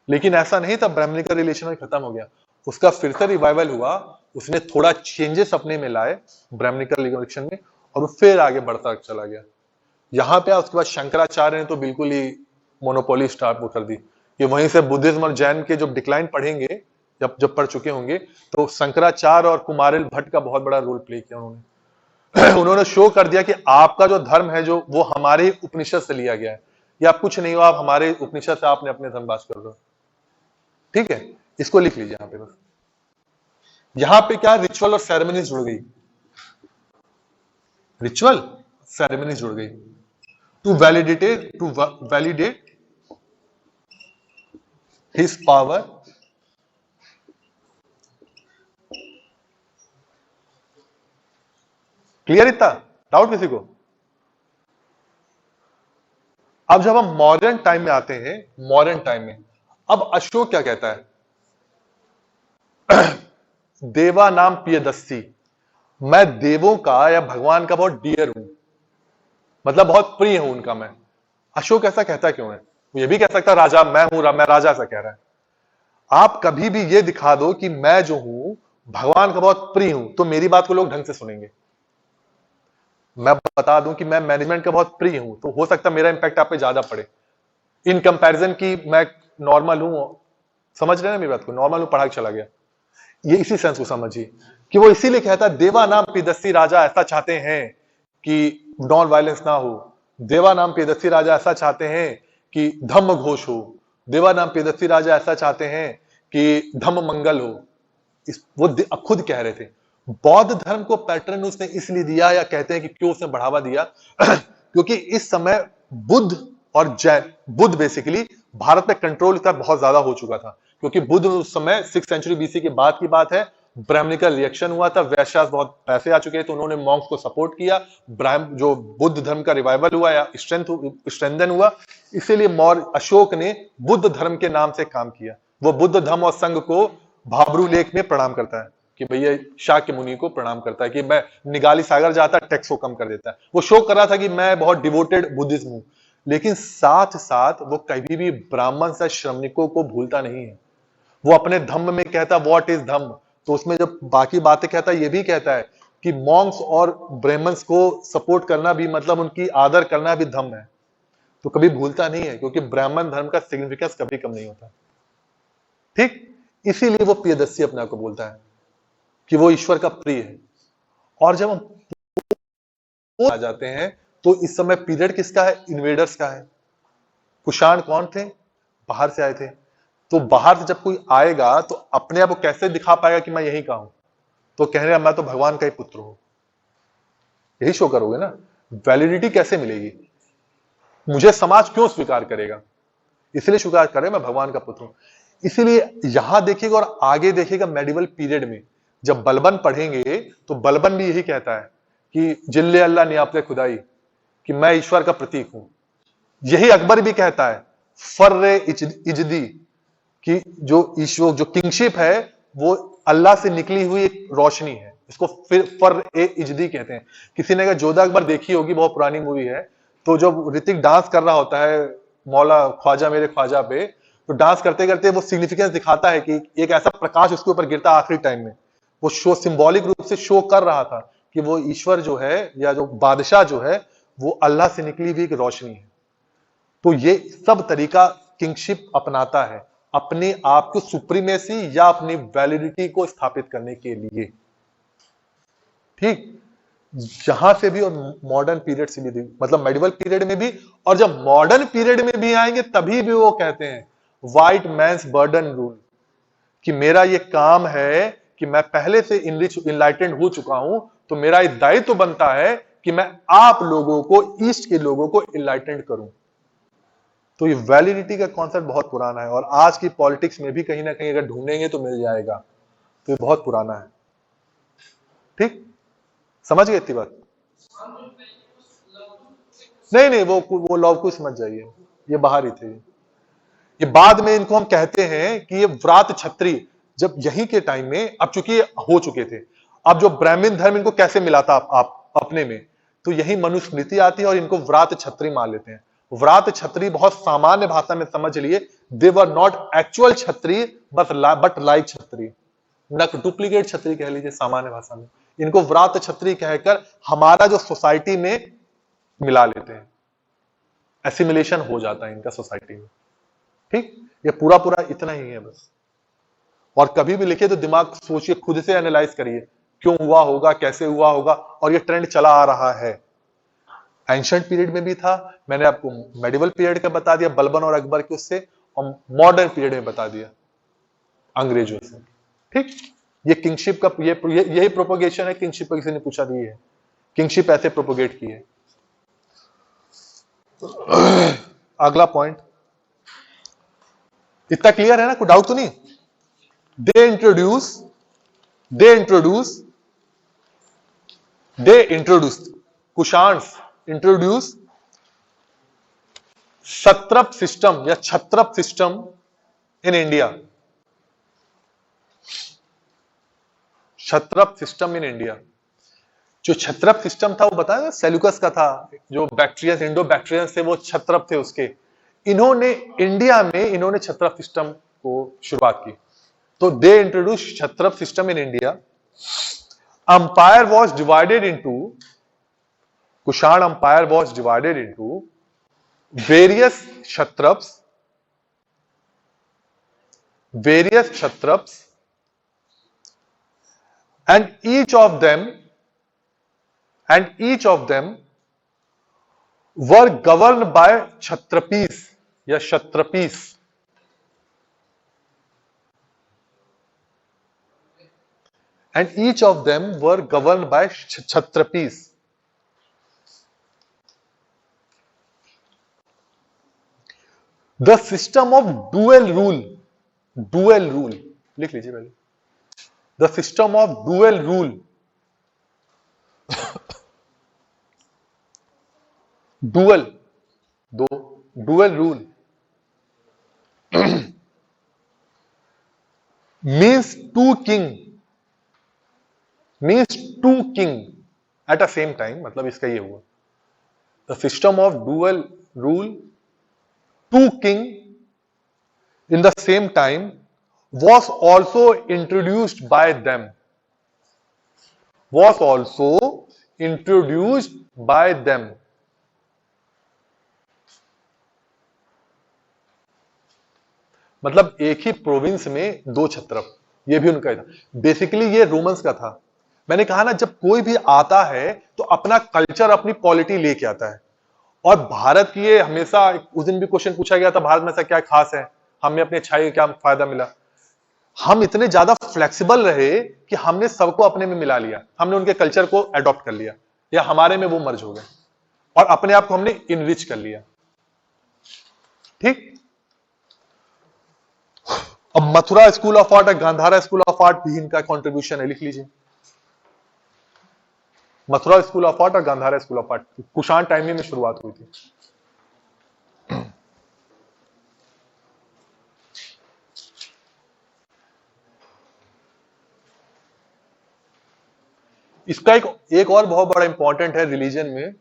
लेकिन ऐसा नहीं था ब्राह्मणिकल रिलेशन खत्म हो गया, उसका फिर से रिवाइवल हुआ। उसने थोड़ा चेंजेस अपने में लाए ब्राह्मणिकल रिलेशन में, और वो फिर आगे बढ़ता चला गया। यहां पे उसके बाद शंकराचार्य ने तो बिल्कुल ही मोनोपोली स्टार्ट कर दी कि वहीं से बुद्धिज्म और जैन के जो डिक्लाइन पढ़ेंगे, जब पढ़ चुके होंगे, तो शंकराचार्य और कुमारिल भट्ट का बहुत बड़ा रोल प्ले किया उन्होंने। उन्होंने शो कर दिया कि आपका जो धर्म है जो वो हमारे उपनिषद से लिया गया है, या आप कुछ नहीं हो, आप हमारे उपनिषद से आपने अपने धर्म बात कर रहे हो। ठीक है, इसको लिख लीजिए यहां पे। बस यहां पे क्या, रिचुअल और सेरेमनी जुड़ गई, रिचुअल सेरेमनी जुड़ गई to validate his power clear? इतना डाउट किसी को? अब जब हम मॉडर्न टाइम में आते हैं, मॉडर्न टाइम में अब अशोक क्या कहता है, देवा नाम प्रियदस्सी, मैं देवों का या भगवान का बहुत डियर हूं, मतलब बहुत प्रिय हूं उनका मैं। अशोक ऐसा कहता क्यों है? वो ये भी कह सकता राजा मैं हूं, मैं राजा ऐसा कह रहा है। आप कभी भी ये दिखा दो कि मैं जो हूं भगवान का बहुत प्रिय हूं, तो मेरी बात को लोग ढंग से सुनेंगे। मैं बता दूं कि मैं मैनेजमेंट का बहुत प्रिय हूं, तो हो सकता मेरा इंपैक्ट आप पे ज्यादा पड़े इन कंपैरिजन की मैं नॉर्मल हूं। समझ रहे हैं मेरी बात को? नॉर्मल हूं, पढ़ा के चला गया, ये इसी सेंस को समझिए कि वो इसीलिए कहता है देवा नाम प्रियदस्सी राजा ऐसा चाहते हैं कि नॉन वायलेंस ना हो, देवा नाम प्रियदस्सी राजा ऐसा चाहते हैं कि धम्म घोष हो, देवा नाम प्रियदस्सी राजा ऐसा चाहते हैं कि धम्म मंगल हो। वो खुद कह रहे थे। बौद्ध धर्म को पैटर्न उसने इसलिए दिया, या कहते हैं कि क्यों उसने बढ़ावा दिया क्योंकि इस समय बुद्ध और जैन, बुद्ध बेसिकली भारत में कंट्रोल इसका बहुत ज्यादा हो चुका था, क्योंकि बुद्ध उस समय 6th सेंचुरी बीसी के बाद की बात है, ब्राह्मणिकल रिएक्शन हुआ था, वैश्यास बहुत पैसे आ चुके थे, तो उन्होंने मॉन्क्स को सपोर्ट किया, जो बुद्ध धर्म का रिवाइवल हुआ या स्ट्रेंथन हुआ। इसीलिए मौर्य अशोक ने बुद्ध धर्म के नाम से काम किया। वो बुद्ध धर्म और संघ को भाबरू लेख में प्रणाम करता है कि भैया शाक्य मुनि को प्रणाम करता है कि मैं निगाली सागर जाता है, टैक्स को कम कर देता है। वो शो कर रहा था कि मैं बहुत डिवोटेड बुद्धिज्म हूं, लेकिन साथ साथ वो कभी भी ब्राह्मण से श्रमिकों को भूलता नहीं है। वो अपने धम्म में कहता व्हाट इज धम्म, तो उसमें जब बाकी बातें कहता है, ये भी कहता है कि मॉन्क्स और ब्राह्मण्स को सपोर्ट करना भी मतलब उनकी आदर करना भी धम्म है। तो कभी भूलता नहीं है, क्योंकि ब्राह्मण धर्म का सिग्निफिकेंस कभी कम नहीं होता। ठीक, इसीलिए वो प्रियदर्शी अपने आप को बोलता है कि वो ईश्वर का प्रिय है। और जब हम आ जाते हैं तो इस समय पीरियड किसका है? इन्वेडर्स का है। कुषाण कौन थे? बाहर से आए थे। तो बाहर से जब कोई आएगा तो अपने आप को कैसे दिखा पाएगा कि मैं यहीं का हूं? तो कह रहे मैं तो भगवान का ही पुत्र हूं, यही शो करोगे ना। वैलिडिटी कैसे मिलेगी? मुझे समाज क्यों स्वीकार करेगा? इसलिए स्वीकार करे मैं भगवान का पुत्र हूं। इसीलिए यहां देखिएगा और आगे देखिएगा मेडिवल पीरियड में जब बलबन पढ़ेंगे तो बलबन भी यही कहता है कि जिल्ले अल्लाह ने आपके खुदाई, कि मैं ईश्वर का प्रतीक हूं। यही अकबर भी कहता है फर्रे इजदी, कि जो ईश्वर जो किंगशिप है वो अल्लाह से निकली हुई एक रोशनी है। इसको फिर फर ए इजदी कहते हैं। किसी ने अगर जोधा अकबर देखी होगी, बहुत पुरानी मूवी है, तो जब ऋतिक डांस कर रहा होता है मौला ख्वाजा मेरे ख्वाजा पे, तो डांस करते करते वो सिग्निफिकेंस दिखाता है कि एक ऐसा प्रकाश उसके ऊपर गिरता आखिरी टाइम में। वो शो सिंबॉलिक रूप से शो कर रहा था कि वो ईश्वर जो है या जो बादशाह जो है वो अल्लाह से निकली हुई एक रोशनी है। तो ये सब तरीका किंगशिप अपनाता है अपने आप को सुप्रीमेसी या अपनी वैलिडिटी को स्थापित करने के लिए। ठीक, यहां से भी और मॉडर्न पीरियड से भी, मतलब मेडिवल पीरियड में भी, और जब मॉडर्न पीरियड में भी आएंगे तभी भी वो कहते हैं व्हाइट मैंस बर्डन रूल, कि मेरा ये काम है कि मैं पहले से इनलाइटेंड हो चुका हूं, तो मेरा एक दायित्व बनता है कि मैं आप लोगों को, ईस्ट के लोगों को इनलाइटेंड करूं। तो ये वैलिडिटी का कॉन्सेप्ट बहुत पुराना है, और आज की पॉलिटिक्स में भी कहीं ना कहीं अगर ढूंढेंगे तो मिल जाएगा। तो ये बहुत पुराना है। ठीक, समझ गए इतनी बात? नहीं नहीं, वो लव कुश समझ जाइए, ये बाहर ही थे। ये बाद में इनको हम कहते हैं कि ये व्रात छत्री, जब यहीं के टाइम में, अब चूंकि हो चुके थे, अब जो ब्राह्मण धर्म इनको कैसे मिला था आप अपने में, तो यही मनुस्मृति आती है और इनको व्रात छत्री मान लेते हैं। व्रात छत्री बहुत सामान्य भाषा में समझ लिए, दे वर नॉट एक्चुअल छत्री बट लाइक छत्री, डुप्लीकेट छत्री कह लीजिए सामान्य भाषा में। इनको व्रात छत्री कहकर हमारा जो सोसाइटी में मिला लेते हैं, एसिमिलेशन हो जाता है इनका सोसाइटी में। ठीक, ये पूरा पूरा इतना ही है बस। और कभी भी लिखे तो दिमाग सोचिए, खुद से एनालाइज करिए क्यों हुआ होगा, कैसे हुआ होगा, और ये ट्रेंड चला आ रहा है। एंशिएंट पीरियड में भी था, मैंने आपको मेडिवल पीरियड का बता दिया बलबन और अकबर के उससे, और मॉडर्न पीरियड में बता दिया अंग्रेजों से। ठीक, ये किंगशिप का यही प्रोपोगेशन है किंगशिप का। किसी ने पूछा भी है किंगशिप ऐसे प्रोपोगेट की है। अगला पॉइंट इतना क्लियर है ना, कोई डाउट तो नहीं? They introduce Kushans introduce satrap system या chhatrap system in India. Chhatrap system in India, जो छत्रप सिस्टम था वो बताया सेल्यूकस का था, जो बैक्टीरियंस इंडो बैक्टीरियंस थे वो छत्रप थे उसके। इन्होंने इंडिया में इन्होंने छत्रप सिस्टम को शुरुआत की। तो they introduce chhatrap system in India. Empire was divided into, Kushan empire was divided into various Kshatraps and each of them were governed by kshatrapis या क्षत्रपीस। And each of them were governed by kshatrapis. The system of dual rule लिख लीजिए पहले। The system of dual rule dual rule means two king at the same time। मतलब इसका ये हुआ, the system of dual rule, two king in the same time was also introduced by them, मतलब एक ही प्रोविंस में दो छत्रप, ये भी उनका ही था। बेसिकली ये रोमन्स का था। मैंने कहा ना, जब कोई भी आता है तो अपना कल्चर, अपनी पॉलिटी लेके आता है। और भारत की ये हमेशा, उस दिन भी क्वेश्चन पूछा गया था, भारत में ऐसा क्या खास है, हमें अपनी अच्छाई का क्या फायदा मिला। हम इतने ज्यादा फ्लेक्सिबल रहे कि हमने सबको अपने में मिला लिया, हमने उनके कल्चर को अडॉप्ट कर लिया, या हमारे में वो मर्ज हो गए, और अपने आप को हमने इनरिच कर लिया। ठीक। अब मथुरा स्कूल ऑफ आर्ट और गांधारा स्कूल ऑफ आर्ट भी इनका कंट्रीब्यूशन है, लिख लीजिए। मथुरा स्कूल ऑफ आर्ट और Gandhara school of art Kushan time में शुरुआत हुई थी। इसका एक और बहुत बड़ा इंपॉर्टेंट है रिलीजन में,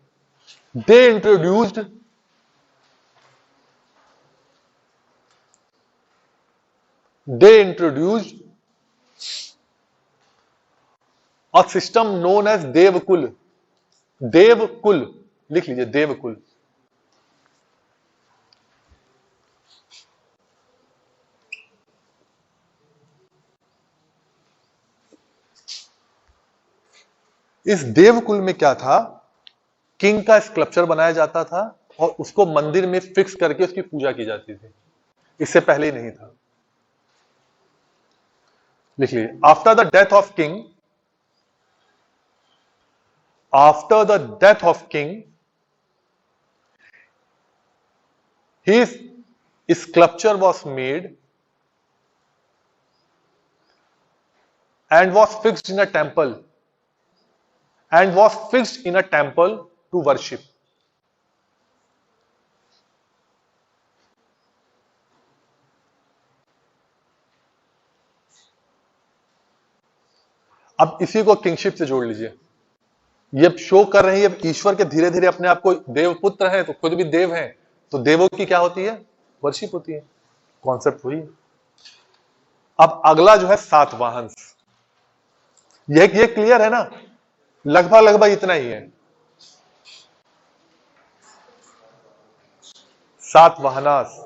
they introduced a system known as Devkul. Devkul, लिख लीजिए, देवकुल। इस देवकुल में क्या था, किंग का स्कल्पचर बनाया जाता था और उसको मंदिर में फिक्स करके उसकी पूजा की जाती थी। इससे पहले ही नहीं था। लिख लीजिए, after the death of king his sculpture was made and was fixed in a temple to worship. अब इसी को किंगशिप से जोड़ लीजिए। ये शो कर रहे हैं, ये ईश्वर के धीरे धीरे अपने आप को देवपुत्र हैं, तो खुद भी देव हैं, तो देवों की क्या होती है, वर्शिप होती है। कॉन्सेप्ट हुई। अब अगला जो है सातवाहन, ये क्लियर है ना, लगभग लगभग इतना ही है। सातवाहनास,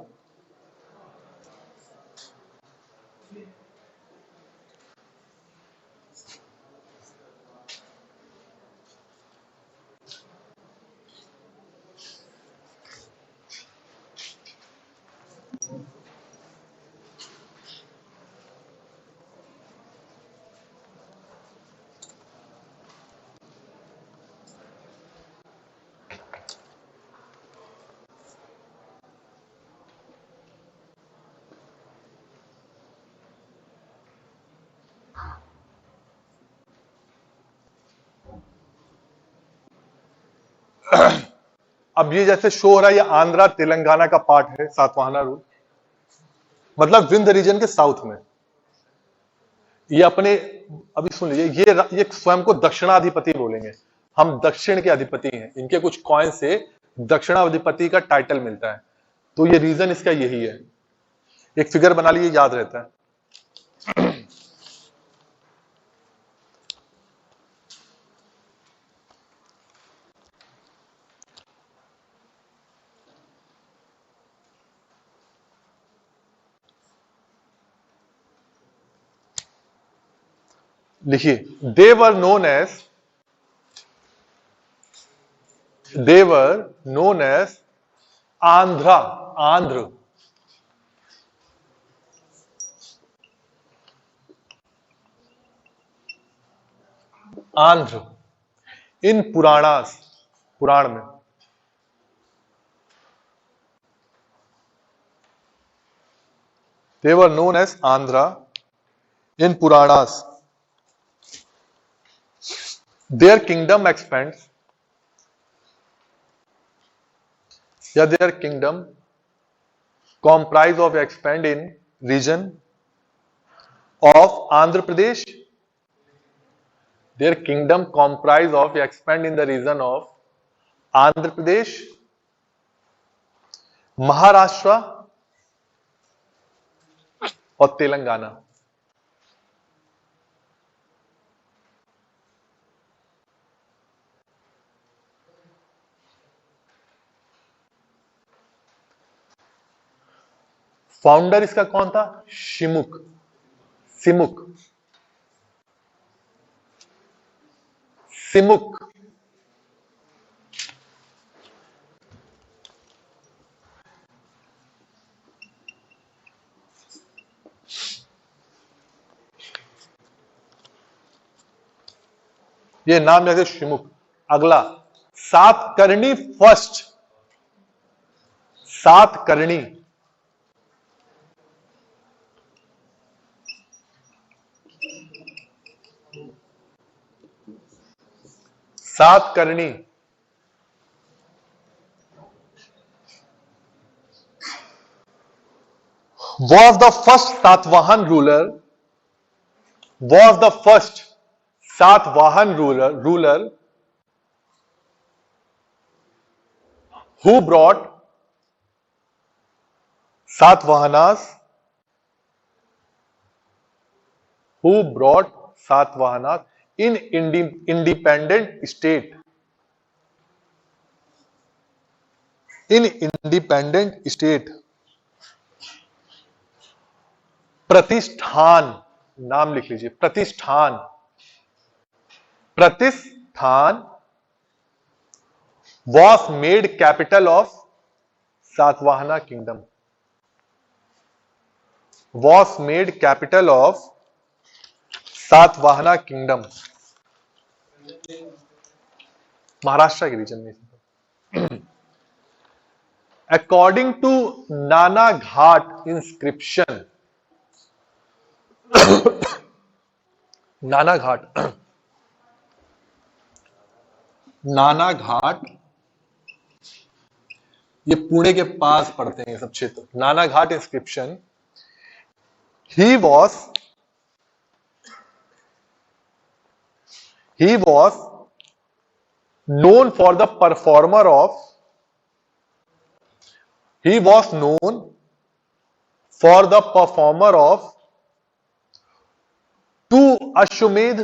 अब ये जैसे शो हो रहा है, ये आंध्रा तेलंगाना का पार्ट है, सातवाहना रूल। मतलब विंध्य रीजन के साउथ में ये अपने, अभी सुन लीजिए, ये स्वयं को दक्षिणाधिपति बोलेंगे। हम दक्षिण के अधिपति हैं, इनके कुछ कॉइन से दक्षिणाधिपति का टाइटल मिलता है। तो ये रीजन इसका यही है। एक फिगर बना लीजिए, याद रहता है। लिखिए, देवर नोन एज आंध्रा, आंध्र, आंध्र इन पुराणास, पुराण में। They were known as Andhra in Puranas. Their kingdom expands, yeah, their kingdom comprise of expand in region of Andhra Pradesh. Their kingdom comprise of expand in the region of Andhra Pradesh, Maharashtra और तेलंगाना। फाउंडर इसका कौन था? शिमुक, सिमुक, सिमुक। ये नाम जैसे शिमुक। अगला Satakarni first, Satakarni, Satakarni was the first Satvahan ruler, was the first Satvahan ruler who brought Satvahanas, who brought Satvahanas in independent state, in independent state। प्रतिष्ठान, नाम लिख लीजिए, प्रतिष्ठान, प्रतिष्ठान was made capital of Satvahana kingdom, was made capital of Satavahana kingdom, Maharashtra के रीजन में। According to Nana Ghat inscription, नाना घाट, नाना घाट ये पुणे के पास पड़ते हैं ये सब क्षेत्र। नाना घाट inscription, he was known for the performer of, he was known for the performer of two Ashwamedh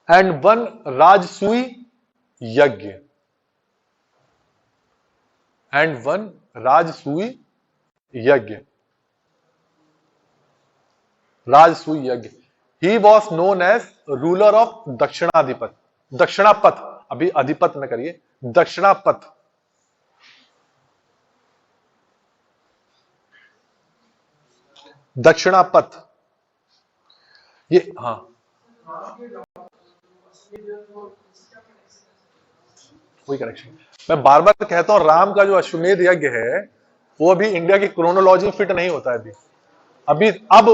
and one Rajsui यज्ञ, and one Rajasuya yajna, Rajasuya yajna. He was known as ruler of Dakshinadhipat, Dakshinapath, अभी अधिपत न करिए, दक्षिणापथ। दक्षिणापथ ये, हाँ कोई कनेक्शन। मैं बार बार कहता हूं राम का जो अश्वमेध यज्ञ है वो अभी इंडिया की क्रोनोलॉजी फिट नहीं होता है अभी। अब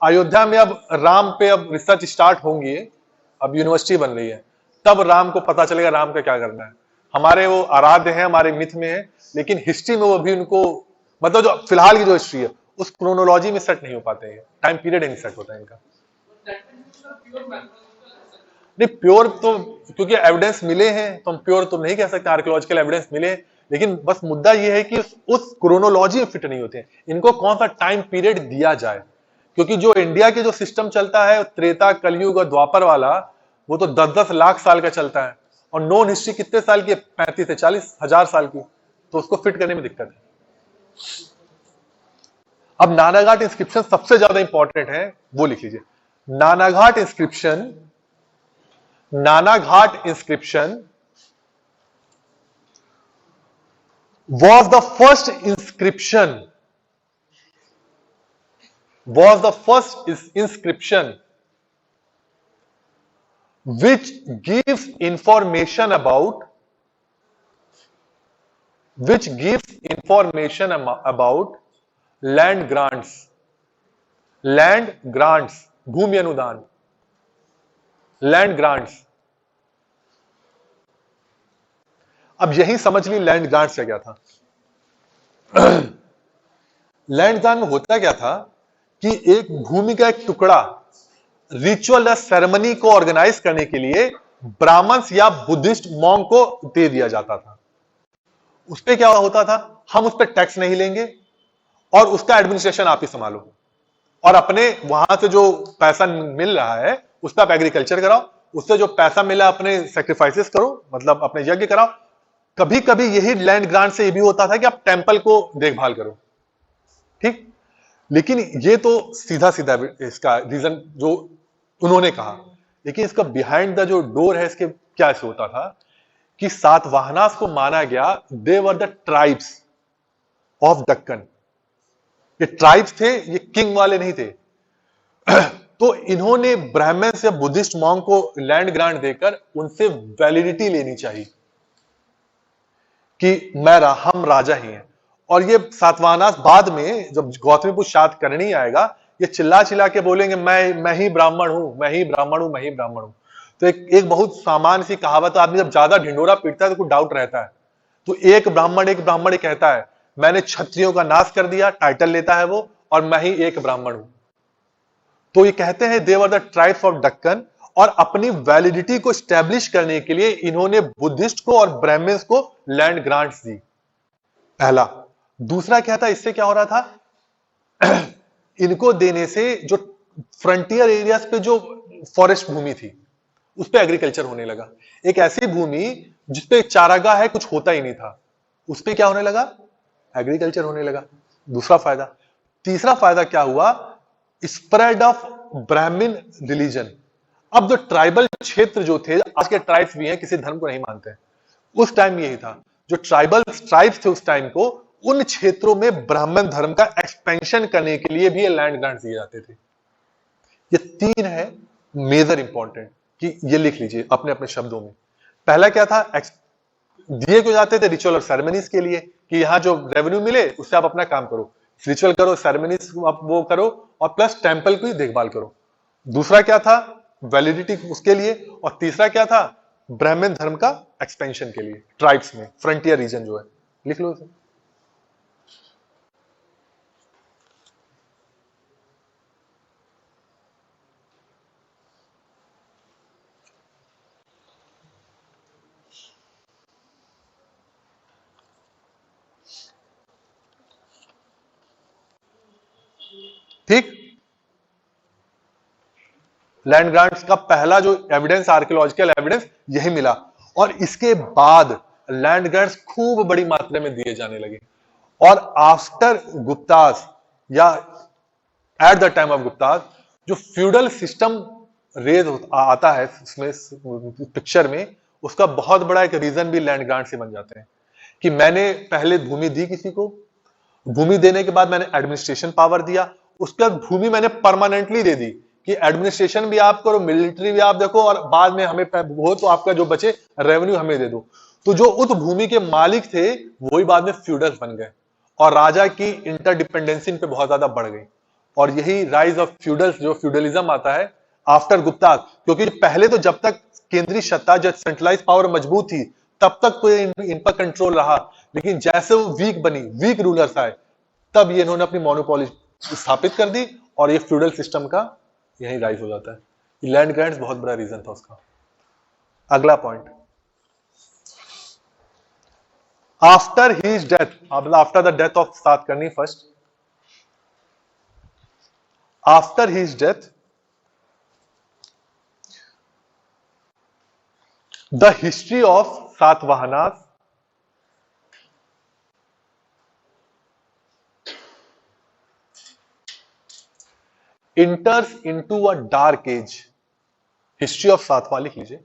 अयोध्या में अब राम पे अब रिसर्च स्टार्ट होंगी, अब यूनिवर्सिटी बन रही है, तब राम को पता चलेगा राम का क्या करना है। हमारे वो आराध्य हैं, हमारे मिथ में है, लेकिन हिस्ट्री में वो भी उनको, मतलब जो फिलहाल की जो हिस्ट्री है उस क्रोनोलॉजी में सेट नहीं हो पाते हैं, टाइम पीरियड नहीं सेट होता है इनका। नहीं प्योर तो क्योंकि एविडेंस मिले हैं तो हम प्योर तो नहीं कह सकते, आर्कियोलॉजिकल एविडेंस मिले, लेकिन बस मुद्दा यह है कि उस क्रोनोलॉजी में फिट नहीं होते हैं। इनको कौन सा टाइम पीरियड दिया जाए, क्योंकि जो इंडिया के जो सिस्टम चलता है त्रेता कलयुग और द्वापर वाला, वो तो 10-10 लाख साल का चलता है, और नॉन हिस्ट्री कितने साल की, 35 से 40 हजार साल की, तो उसको फिट करने में दिक्कत है। अब नानाघाट इंस्क्रिप्शन सबसे ज्यादा इंपॉर्टेंट है, वो लिख लीजिए। Naneghat inscription, Naneghat inscription was the first inscription, was the first inscription which gives information about, which gives information about land grants, land grants, भूमि अनुदान, लैंड ग्रांट्स। अब यही समझ ली लैंड ग्रांट्स क्या था। लैंड ग्रांट में होता क्या था कि एक भूमि का एक टुकड़ा रिचुअल या सेरेमनी को ऑर्गेनाइज करने के लिए ब्राह्मण्स या बुद्धिस्ट मॉन्क को दे दिया जाता था। उस पर क्या होता था, हम उस पर टैक्स नहीं लेंगे और उसका एडमिनिस्ट्रेशन आप ही संभालो, और अपने वहां से जो पैसा मिल रहा है उसका आप एग्रीकल्चर कराओ, उससे जो पैसा मिला अपने सैक्रिफाइसेस करो, मतलब अपने यज्ञ कराओ, कभी कभी यही लैंड ग्रांट से ये भी होता था कि आप टेंपल को देखभाल करो, ठीक। लेकिन ये तो सीधा सीधा इसका रीजन जो उन्होंने कहा, लेकिन इसका बिहाइंड द जो डोर है इसके क्या से होता था कि सातवाहनास को माना गया they were the tribes of Deccan. ये ट्राइब्स थे, ये किंग वाले नहीं थे। तो इन्होंने ब्राह्मण या बुद्धिस्ट मॉन्क को लैंड ग्रांट देकर उनसे वैलिडिटी लेनी चाहिए कि हम राजा ही हैं। और ये सातवाहनास बाद में जब गौतमीपुत्र शातकर्णी आएगा, ये चिल्ला चिल्ला के बोलेंगे मैं ही ब्राह्मण हूं, मैं ही ब्राह्मण हूं, मैं ही ब्राह्मण हूं। तो एक बहुत सामान्य सी कहावत, आदमी जब ज्यादा ढिंडोरा पीटता है तो कुछ डाउट रहता है। तो एक ब्राह्मण कहता है मैंने क्षत्रियों का नाश कर दिया, टाइटल लेता है वो, और मैं ही एक ब्राह्मण हूं। तो ये कहते हैं they were the tribes of Deccan, और अपनी वैलिडिटी को स्टैब्लिश करने के लिए इन्होंने बुद्धिस्ट को और ब्राह्मण्स को लैंड ग्रांट्स दी, पहला। दूसरा क्या था, इससे क्या हो रहा था इनको देने से जो फ्रंटियर एरियाज पे जो फॉरेस्ट भूमि थी उस पे एग्रीकल्चर होने लगा। एक ऐसी भूमि जिसपे चारागाह है, कुछ होता ही नहीं था, उस पे क्या होने लगा, एग्रीकल्चर होने लगा। दूसरा फायदा। तीसरा फायदा क्या हुआ, स्प्रेड ऑफ ब्राह्मण रिलीजन। अब जो ट्राइबल क्षेत्र जो थे, आज के ट्राइब्स भी हैं, किसी धर्म को नहीं मानते, उस टाइम यही था, जो ट्राइबल ट्राइब्स थे उस टाइम को, उन क्षेत्रों में ब्राह्मण धर्म का एक्सपेंशन करने के लिए भी ये लैंड ग्रांट दिए जाते थे। ये तीन है मेजर इंपॉर्टेंट, कि ये लिख लीजिए अपने अपने शब्दों में। पहला क्या था, दिए क्यों जाते थे, रिचुअल और सेरेमनीज के लिए, कि यहां जो रेवेन्यू मिले उससे आप अपना काम करो, रिचुअल करो, सेरेमनीज आप वो करो, और प्लस टेंपल की देखभाल करो। दूसरा क्या था, वैलिडिटी उसके लिए। और तीसरा क्या था, ब्राह्मण धर्म का एक्सपेंशन के लिए ट्राइब्स में, फ्रंटियर रीजन जो है, लिख लो इसे। ठीक। लैंड ग्रांट्स का पहला जो एविडेंस, आर्कियोलॉजिकल एविडेंस यही मिला। और इसके बाद लैंड ग्रांट्स खूब बड़ी मात्रा में दिए जाने लगे। और आफ्टर गुप्तास, या at the time of Guptas, जो फ्यूडल सिस्टम रेज आता है इसमें पिक्चर में, उसका बहुत बड़ा एक रीजन भी लैंड ग्रांट से बन जाते हैं। कि मैंने पहले भूमि दी किसी को, भूमि देने के बाद मैंने एडमिनिस्ट्रेशन पावर दिया, उसके बाद भूमि मैंने परमानेंटली दे दी कि एडमिनिस्ट्रेशन भी आप करो, मिलिट्री भी आप देखो, और बाद में हमें हो तो आपका जो बचे रेवेन्यू हमें दे दो। तो जो उस भूमि के मालिक थे वही बाद में फ्यूडल्स बन गए, और राजा की इंटरडिपेंडेंसी इन पे बहुत ज्यादा बढ़ गई। और यही राइज ऑफ फ्यूडल्स, जो फ्यूडलिज्म आता है आफ्टर गुप्ता। क्योंकि पहले तो जब तक केंद्रीय सत्ता, जब सेंट्रलाइज पावर मजबूत थी, तब तक तो इन पर कंट्रोल रहा। लेकिन जैसे वो वीक बनी, वीक रूलर्स आए, तब ये इन्होंने अपनी मोनोपोली स्थापित कर दी, और ये फ्यूडल सिस्टम का यही राइज हो जाता है। लैंड ग्रांट्स बहुत बड़ा रीजन था उसका। अगला पॉइंट, आफ्टर हिज डेथ, मतलब after the death of Satakarni first, after his death the history of Satavahanas enters into a dark age. History of Satavahana लिख लीजिए।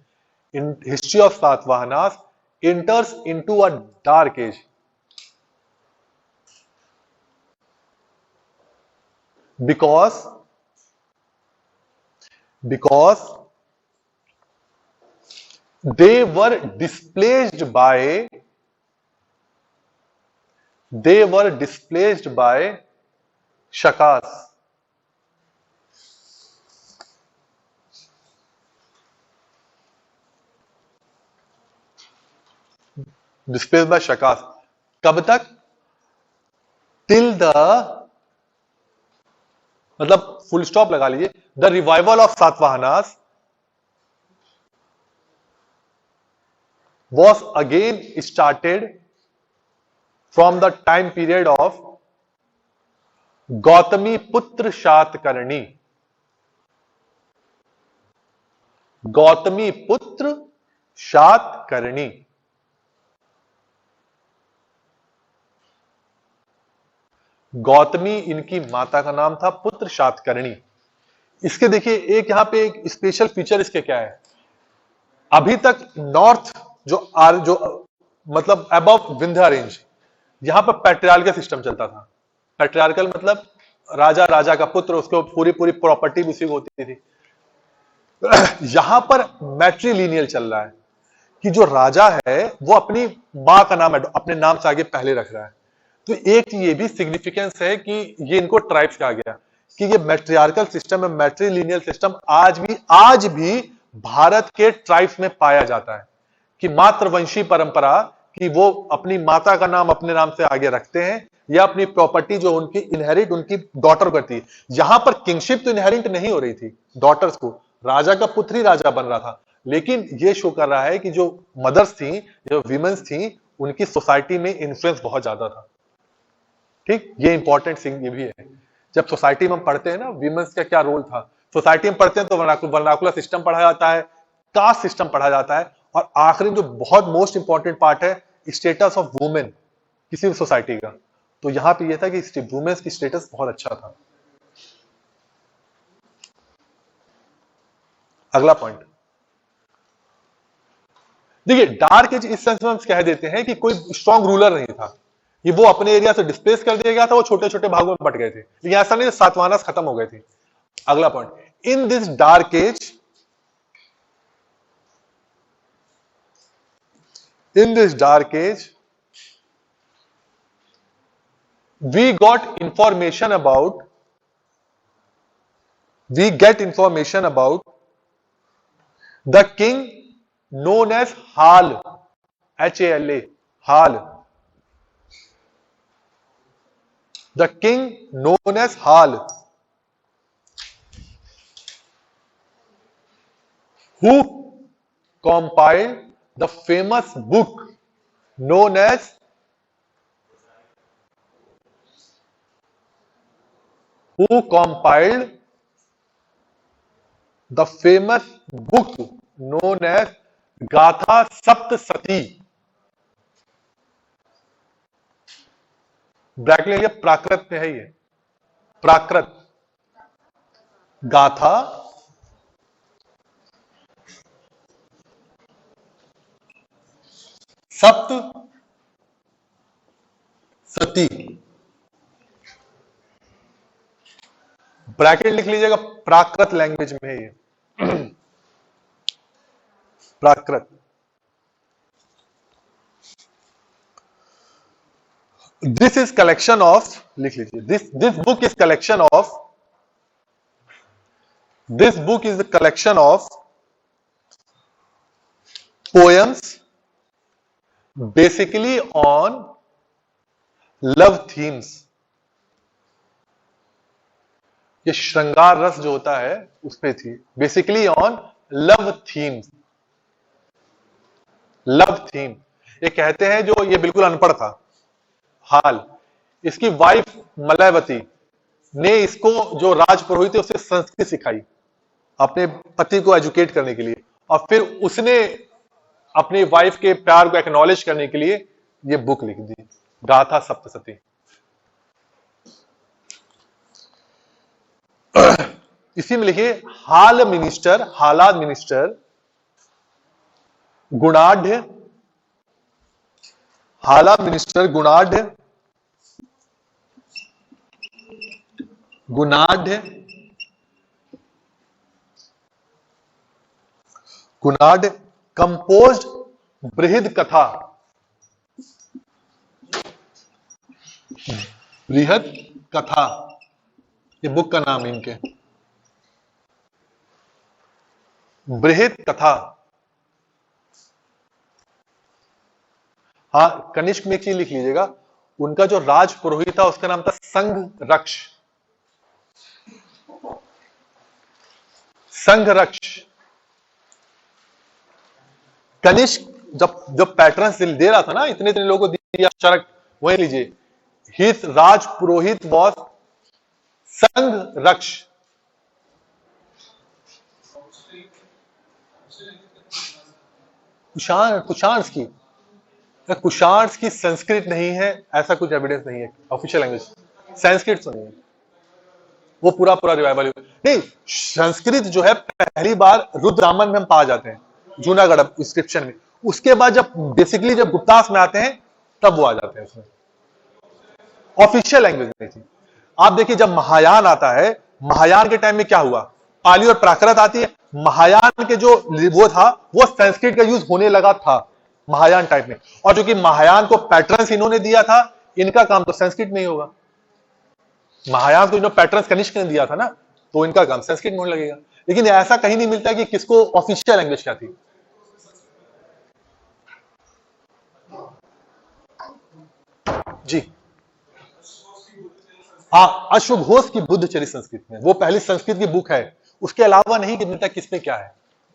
History of Satavahanas enters into a dark age because they were displaced by shakas. Displace by Shakas. कब तक, टिल द, मतलब फुल स्टॉप लगा लीजिए, the revival of Satavahanas was again started from the time period of Gautami putra Satakarni. Gautami putra Satakarni. Gautami इनकी माता का नाम था, पुत्र सातकर्णी। इसके देखिए एक यहां पे एक स्पेशल फीचर इसके क्या है, अभी तक नॉर्थ जो मतलब अबव विंध्या रेंज, यहां पर पैट्रियार्कल सिस्टम चलता था। पैट्रियार्कल मतलब राजा, राजा का पुत्र, उसको पूरी पूरी प्रॉपर्टी उसी को होती थी। यहां पर मैट्रिलिनियल चल रहा है कि जो राजा है वो अपनी मां का नाम अपने नाम से आगे पहले रख रहा है। तो एक ये भी सिग्निफिकेंस है कि ये इनको ट्राइब्स कहा गया कि ये मैट्रियार्कल सिस्टम है, मैट्रिलिनियल सिस्टम आज भी भारत के ट्राइब्स में पाया जाता है कि मातृवंशी परंपरा, कि वो अपनी माता का नाम अपने नाम से आगे रखते हैं या अपनी प्रॉपर्टी जो उनकी इनहेरिट उनकी डॉटर करती है। यहां पर किंगशिप तो इनहेरिट नहीं हो रही थी डॉटर्स को, राजा का पुत्र ही राजा बन रहा था, लेकिन ये शो कर रहा है कि जो मदर्स थी, जो वीमेंस थी, उनकी सोसाइटी में इन्फ्लुएंस बहुत ज्यादा था। ठीक, ये इंपॉर्टेंट थिंग ये भी है। जब सोसाइटी में हम पढ़ते हैं ना वीमेंस का क्या रोल था, सोसाइटी में पढ़ते हैं तो वर्नाकुलर सिस्टम पढ़ा जाता है, कास्ट सिस्टम पढ़ा जाता है, और आखिरी जो बहुत मोस्ट इंपॉर्टेंट पार्ट है, स्टेटस ऑफ वुमेन किसी भी सोसाइटी का। तो यहां पे ये था कि वुमेन्स की स्टेटस बहुत अच्छा था। अगला पॉइंट देखिए, डार्क एज इस सेंस में हम कह देते हैं कि कोई स्ट्रॉन्ग रूलर नहीं था, ये वो अपने एरिया से डिस्प्लेस कर दिया गया था, वो छोटे छोटे भागों में बट गए थे, लेकिन ऐसा नहीं सातवाहनास खत्म हो गए थे। अगला point, in this dark age, in this dark age we get information about the king known as Hal, H-A-L-A, Hal, the king known as Hal, who compiled the famous book known as गाथा सप्तसती। ब्रैकेट ले लिया, प्राकृत में है ये, प्राकृत गाथा सप्त सती, ब्रैकेट लिख लीजिएगा, प्राकृत लैंग्वेज में है ये, प्राकृत। दिस इज कलेक्शन ऑफ, लिख लीजिए, this book is collection of, this book is the collection of poems basically on love themes. ये श्रृंगार रस जो होता है उस पे थी, basically on love themes, love theme. ये कहते हैं जो ये बिल्कुल अनपढ़ था हाल, इसकी वाइफ मलयवती ने इसको, जो राजपुरोहित है, उसे संस्कृत सिखाई अपने पति को एजुकेट करने के लिए, और फिर उसने अपनी वाइफ के प्यार को एक्नॉलेज करने के लिए ये बुक लिख दी, गाथा सप्तसती। इसी में लिखिए, हाल मिनिस्टर, हालाद मिनिस्टर गुणाढ़, हाला मिनिस्टर गुणाढ़, गुणाढ़, गुणाढ़ कंपोज्ड बृहद कथा, बृहद कथा, ये बुक का नाम है इनके, बृहद कथा। हाँ, कनिष्क में एक चीज लिख लीजिएगा, उनका जो राज पुरोहित था उसका नाम था संघ रक्ष, संघ रक्ष। कनिष्क जब पैटर्न दे रहा था ना, इतने इतने लोगों को दिया शरक, वही लीजिए, हिज राज पुरोहित वॉज संघ रक्ष। कुशाण की संस्कृत नहीं है, ऐसा कुछ एविडेंस नहीं है ऑफिशियल लैंग्वेज। संस्कृत सुनिए, वो पूरा पूरा रिवाइवल नहीं। संस्कृत जो है पहली बार रुद्रामन में हम पा जाते हैं, जूनागढ़ इंस्क्रिप्शन में। उसके बाद जब बेसिकली जब गुप्तास में आते हैं तब वो आ जाते हैं उसमें। ऑफिशियल लैंग्वेज नहीं थी। आप देखिए जब महायान आता है, महायान के टाइम में क्या हुआ, पाली और प्राकृत आती है। महायान के जो वो था वो संस्कृत का यूज होने लगा था महायान टाइप में, और जो कि महायान को पैटर्न्स इन्होंने दिया था, इनका काम तो संस्कृत में ही होगा। महायान को जो पैटर्न्स कनिष्क ने दिया था ना, तो इनका काम संस्कृत में होने लगेगा। लेकिन ऐसा कहीं नहीं मिलता कि किसको ऑफिशियल लैंग्वेज क्या थी। जी हाँ, अश्वघोष की बुद्ध चरित संस्कृत में, वो पहली संस्कृत की बुक है। उसके अलावा नहीं कि मिलता किसमें क्या है।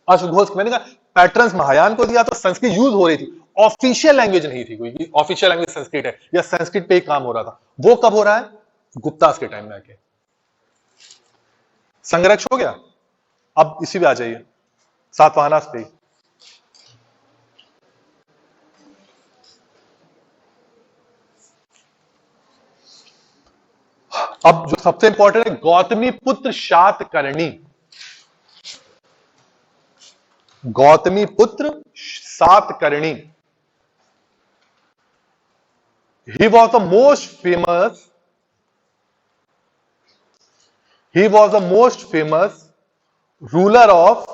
अश्वघोष मैंने कहा पैटर्न्स महायान को दिया तो संस्कृत यूज हो रही थी, ऑफिशियल लैंग्वेज नहीं थी कोई। ऑफिशियल लैंग्वेज संस्कृत है या संस्कृत पे ही काम हो रहा था। वो कब हो रहा है, गुप्तास के टाइम में आके। संघर्ष हो गया। अब इसी पे आ जाइए, सातवाहनास पे। अब जो सबसे इंपॉर्टेंट है, गौतमी पुत्र शातकर्णी। गौतमी पुत्र Satakarni, he was the most famous he was the most famous ruler of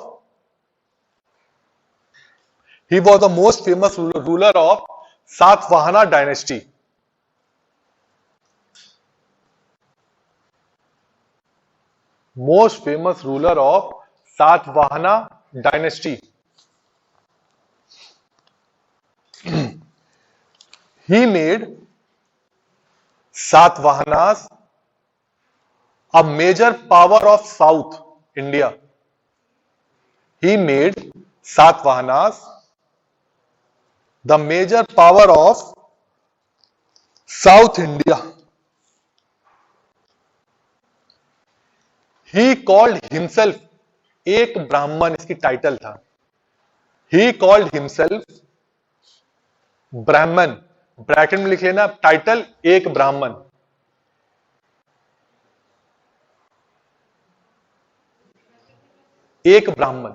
he was the most famous ruler of Satvahana dynasty. Most famous ruler of Satvahana dynasty. He made Satavahanas a major power of South India. He made Satavahanas the major power of South India. He called himself, एक ब्राह्मण इसकी टाइटल था। He called himself ब्राह्मण, ब्रैकेट में लिख लेना टाइटल, एक ब्राह्मण। एक ब्राह्मण,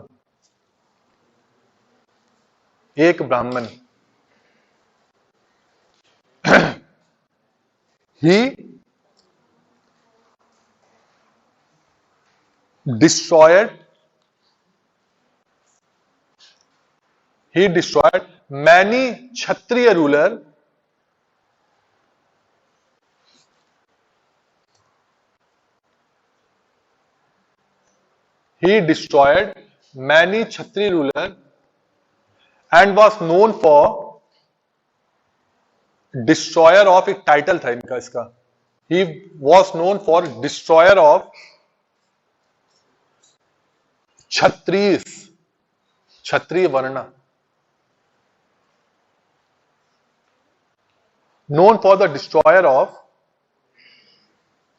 एक ब्राह्मण। he destroyed many Kshatriya ruler and was known for destroyer of, एक टाइटल था इनका इसका। He was known for destroyer of क्षत्रिय, क्षत्रिय वर्ण। Known for the destroyer of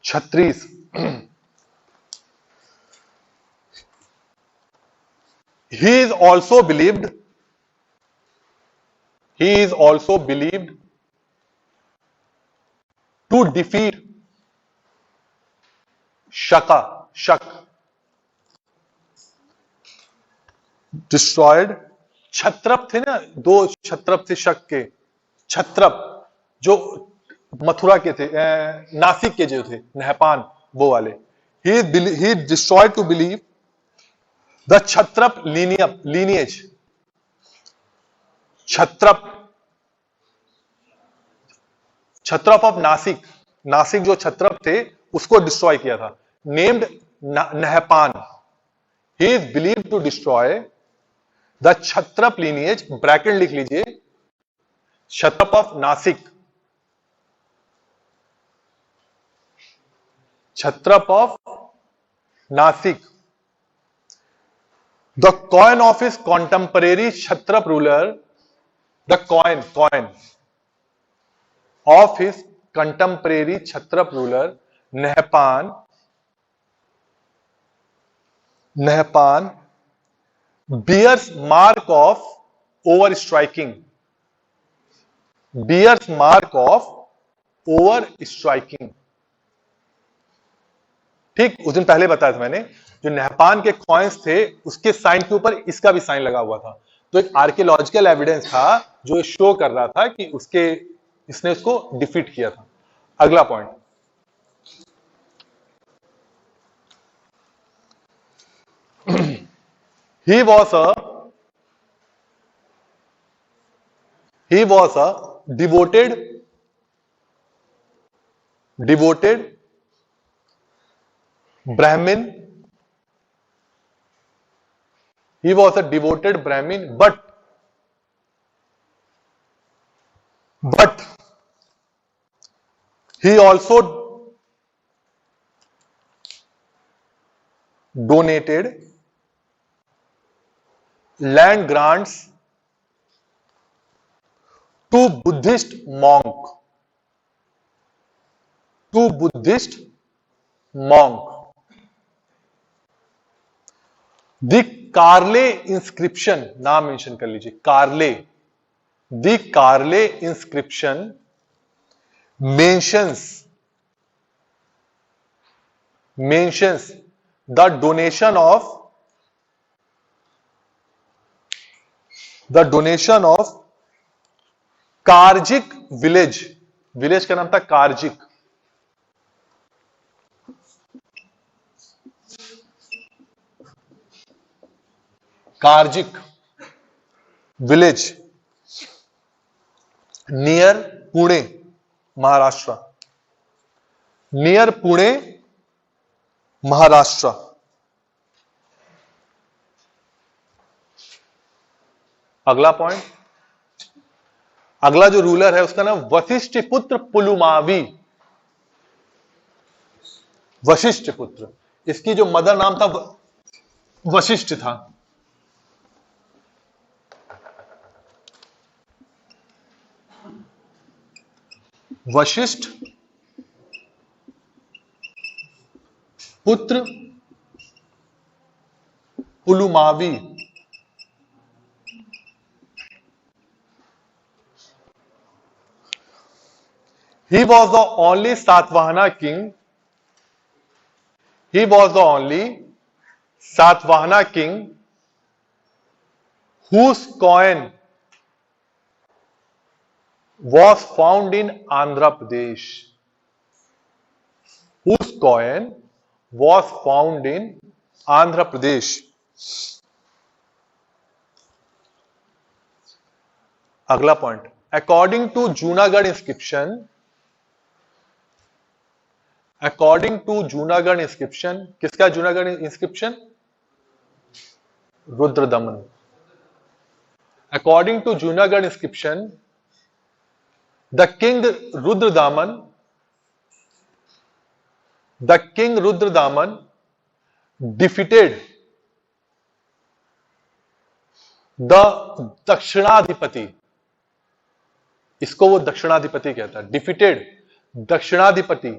Kshatriyas. He is also believed to defeat Shaka, Shak, destroyed क्षत्रप थे ना, दो क्षत्रप थे शक के। क्षत्रप जो मथुरा के थे, नासिक के जो थे, नहपान, वो वाले। He destroyed to believe the Kshatrap lineage. Kshatrap of Nashik, Nashik जो क्षत्रप थे उसको डिस्ट्रॉय किया था। Named Nahapana. He is believed to destroy the Kshatrap lineage, bracket लिख लीजिए, Kshatrap of Nashik, Kshatrap of Nashik. The coin of his contemporary Kshatrap ruler, the coin of his contemporary Kshatrap ruler Nahpan bears mark of overstriking. Bears mark of overstriking. ठीक, उस दिन पहले बताया था मैंने, जो नेहपान के कॉइन्स थे उसके साइन के ऊपर इसका भी साइन लगा हुआ था। तो एक आर्कियोलॉजिकल एविडेंस था जो शो कर रहा था कि उसके इसने उसको डिफीट किया था। अगला point, he was a he was a devoted brahmin. He was a devoted brahmin, but he also donated land grants to Buddhist monk. The Karle inscription, नाम मेंशन कर लीजिए, Karle, the Karle inscription mentions the donation of Karjik village का नाम था कार्जिक, विलेज नियर पुणे महाराष्ट्र, अगला पॉइंट, अगला जो रूलर है उसका नाम वशिष्ठ पुत्र पुलुमावी, वशिष्ठ पुत्र, इसकी जो मदर नाम था वशिष्ठ था। वशिष्ठ पुत्र Pulumavi, he was the only Satvahana king, whose coin was found in Andhra Pradesh, अगला point, according to Junagadh inscription, किसका Junagadh inscription? Rudradaman. According to Junagadh inscription, the king Rudradaman defeated the Dakshinadhipati, इसको वो दक्षिणाधिपति कहता है, defeated Dakshinadhipati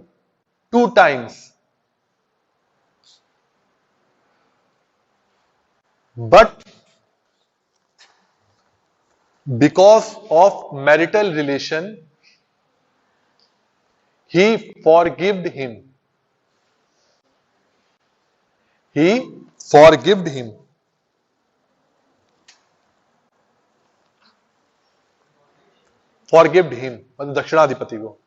2 times, but because of marital relation he forgived him, मतलब दक्षिणाधिपति को।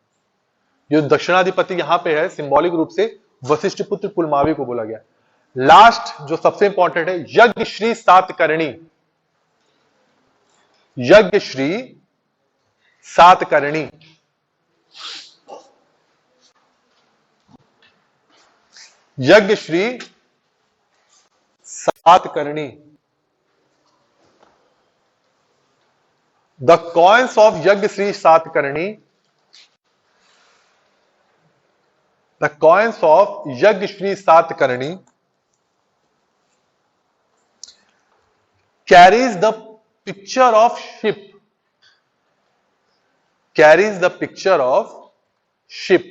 जो दक्षिणाधिपति यहां पे है सिंबॉलिक रूप से वशिष्ठ पुत्र पुलमावी को बोला गया। लास्ट जो सबसे इंपॉर्टेंट है, यज्ञ Shri Satakarni, Yajna Shri Satakarni, Yajna Shri Satakarni, the coins of Yajna Shri Satakarni, the coins of Yagshri Satkarni carries the picture of ship,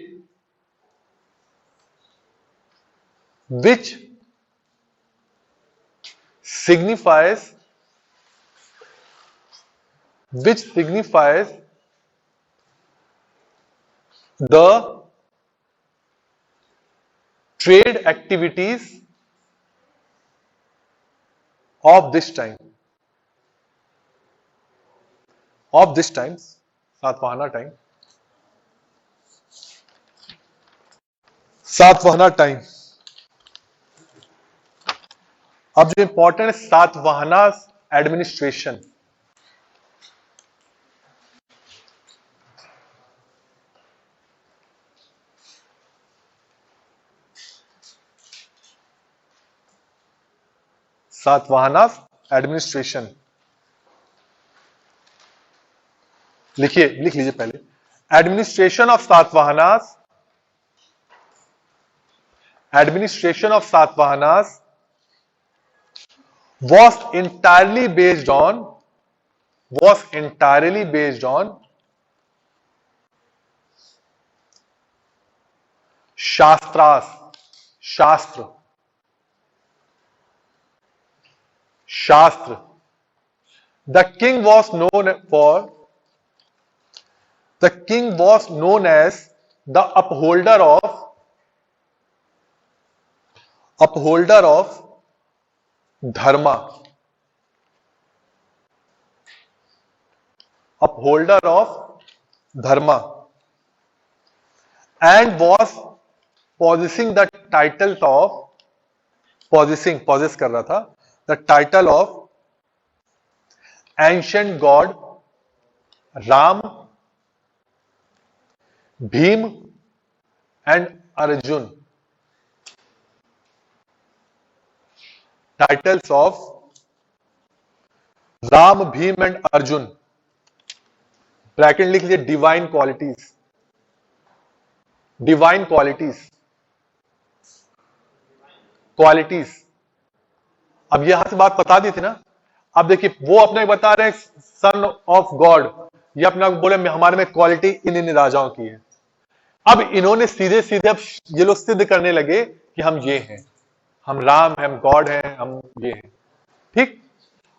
which signifies the trade activities of this time. Of this time, Satavahana time, Satavahana time. अब जो इंपॉर्टेंट है सातवाहना एडमिनिस्ट्रेशन. सातवाहना एडमिनिस्ट्रेशन लिख लीजिए पहले. Administration of Satavahanas, administration of Satavahanas was entirely based on Shastras, Shastra. The king was known as the upholder of dharma, upholder of dharma, and was possessing the titles of, possess कर रहा था, the title of ancient god Ram, Bhim and Arjun. Titles of Ram, Bhim and Arjun. Bracket लिख लीजिए. Divine qualities, divine qualities, qualities. अब यहां से बात बता दी थी ना. अब देखिए वो अपने बता रहे हैं सन ऑफ गॉड, ये अपना बोले हमारे में क्वालिटी इन राजाओं की है. अब इन्होंने सीधे सीधे अब ये लोग सिद्ध करने लगे कि हम ये हैं, हम राम हैं, हम गॉड हैं, हम ये हैं. ठीक.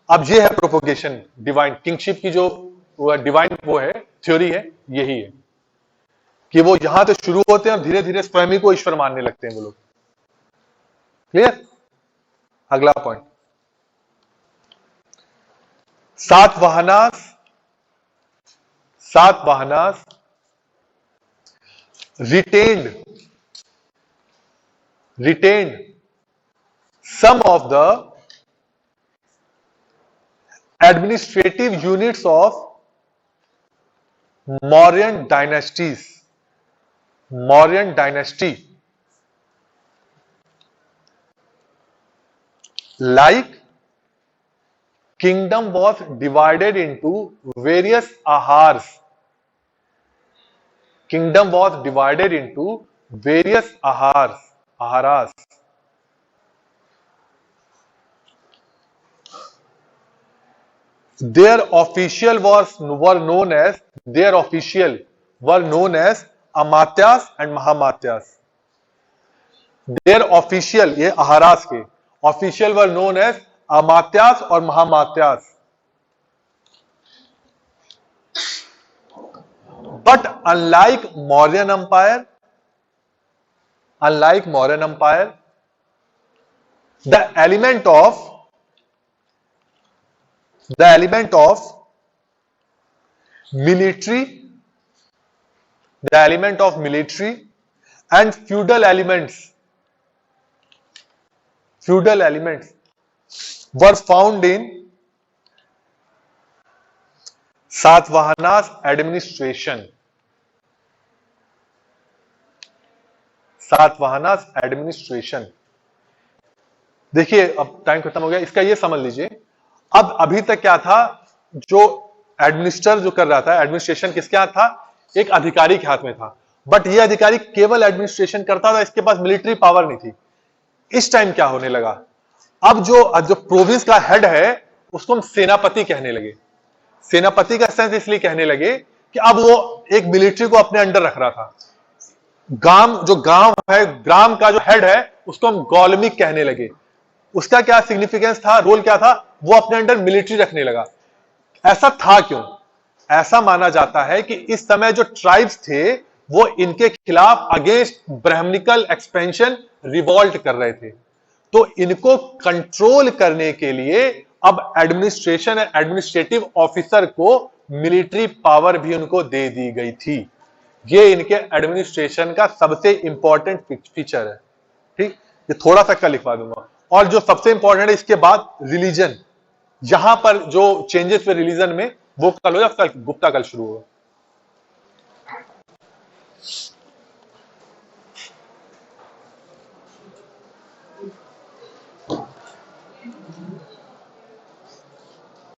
अब ये है प्रोपोगेशन डिवाइन किंगशिप की, जो डिवाइन वो है थ्योरी है, यही है कि वो यहां से शुरू होते हैं और धीरे धीरे स्वयं ही को ईश्वर मानने लगते हैं वो लोग. क्लियर. अगला point, सातवाहनास retained some of the administrative units of Mauryan dynasty, like kingdom was divided into various ahars. Kingdom was divided into various aharas. Their official were known as Amatyas and Mahamatyas. Their official, ये aharas के official were known as Amatyas और Mahamatyas. But unlike Mauryan Empire, the element of military and feudal elements were found in Satvahana's administration. देखिए अब टाइम खत्म हो गया, इसका ये समझ लीजिए. अब अभी तक क्या था, जो एडमिनिस्टर जो कर रहा था, एडमिनिस्ट्रेशन किसके हाथ था? एक अधिकारी के हाथ में था. बट ये अधिकारी केवल एडमिनिस्ट्रेशन करता था, इसके पास मिलिट्री पावर नहीं थी. इस टाइम क्या होने लगा, अब जो प्रोविंस का हेड है उसको हम सेनापति कहने लगे. सेनापति का सेंस इसलिए कहने लगे कि अब वो एक मिलिट्री को अपने अंडर रख रहा था. गांव है, ग्राम का जो हेड है उसको हम गौलमिक कहने लगे. उसका क्या सिग्निफिकेंस था, रोल क्या था, वो अपने अंडर मिलिट्री रखने लगा. ऐसा था क्यों? ऐसा माना जाता है कि इस समय जो ट्राइब्स थे वो इनके खिलाफ अगेंस्ट ब्राह्मणिकल एक्सपेंशन रिवॉल्ट कर रहे थे। तो इनको कंट्रोल करने के लिए अब एडमिनिस्ट्रेटिव ऑफिसर को मिलिट्री पावर भी उनको दे दी गई थी। ये इनके एडमिनिस्ट्रेशन का सबसे इंपॉर्टेंट फीचर है। ठीक, ये थोड़ा सा कल लिखवा दूंगा। और जो सबसे इंपॉर्टेंट है इसके बाद रिलीजन, यहां पर जो चेंजेस हुए रिलीजन में वो कल हो जाए, कल गुप्ता कल शुरू होगा।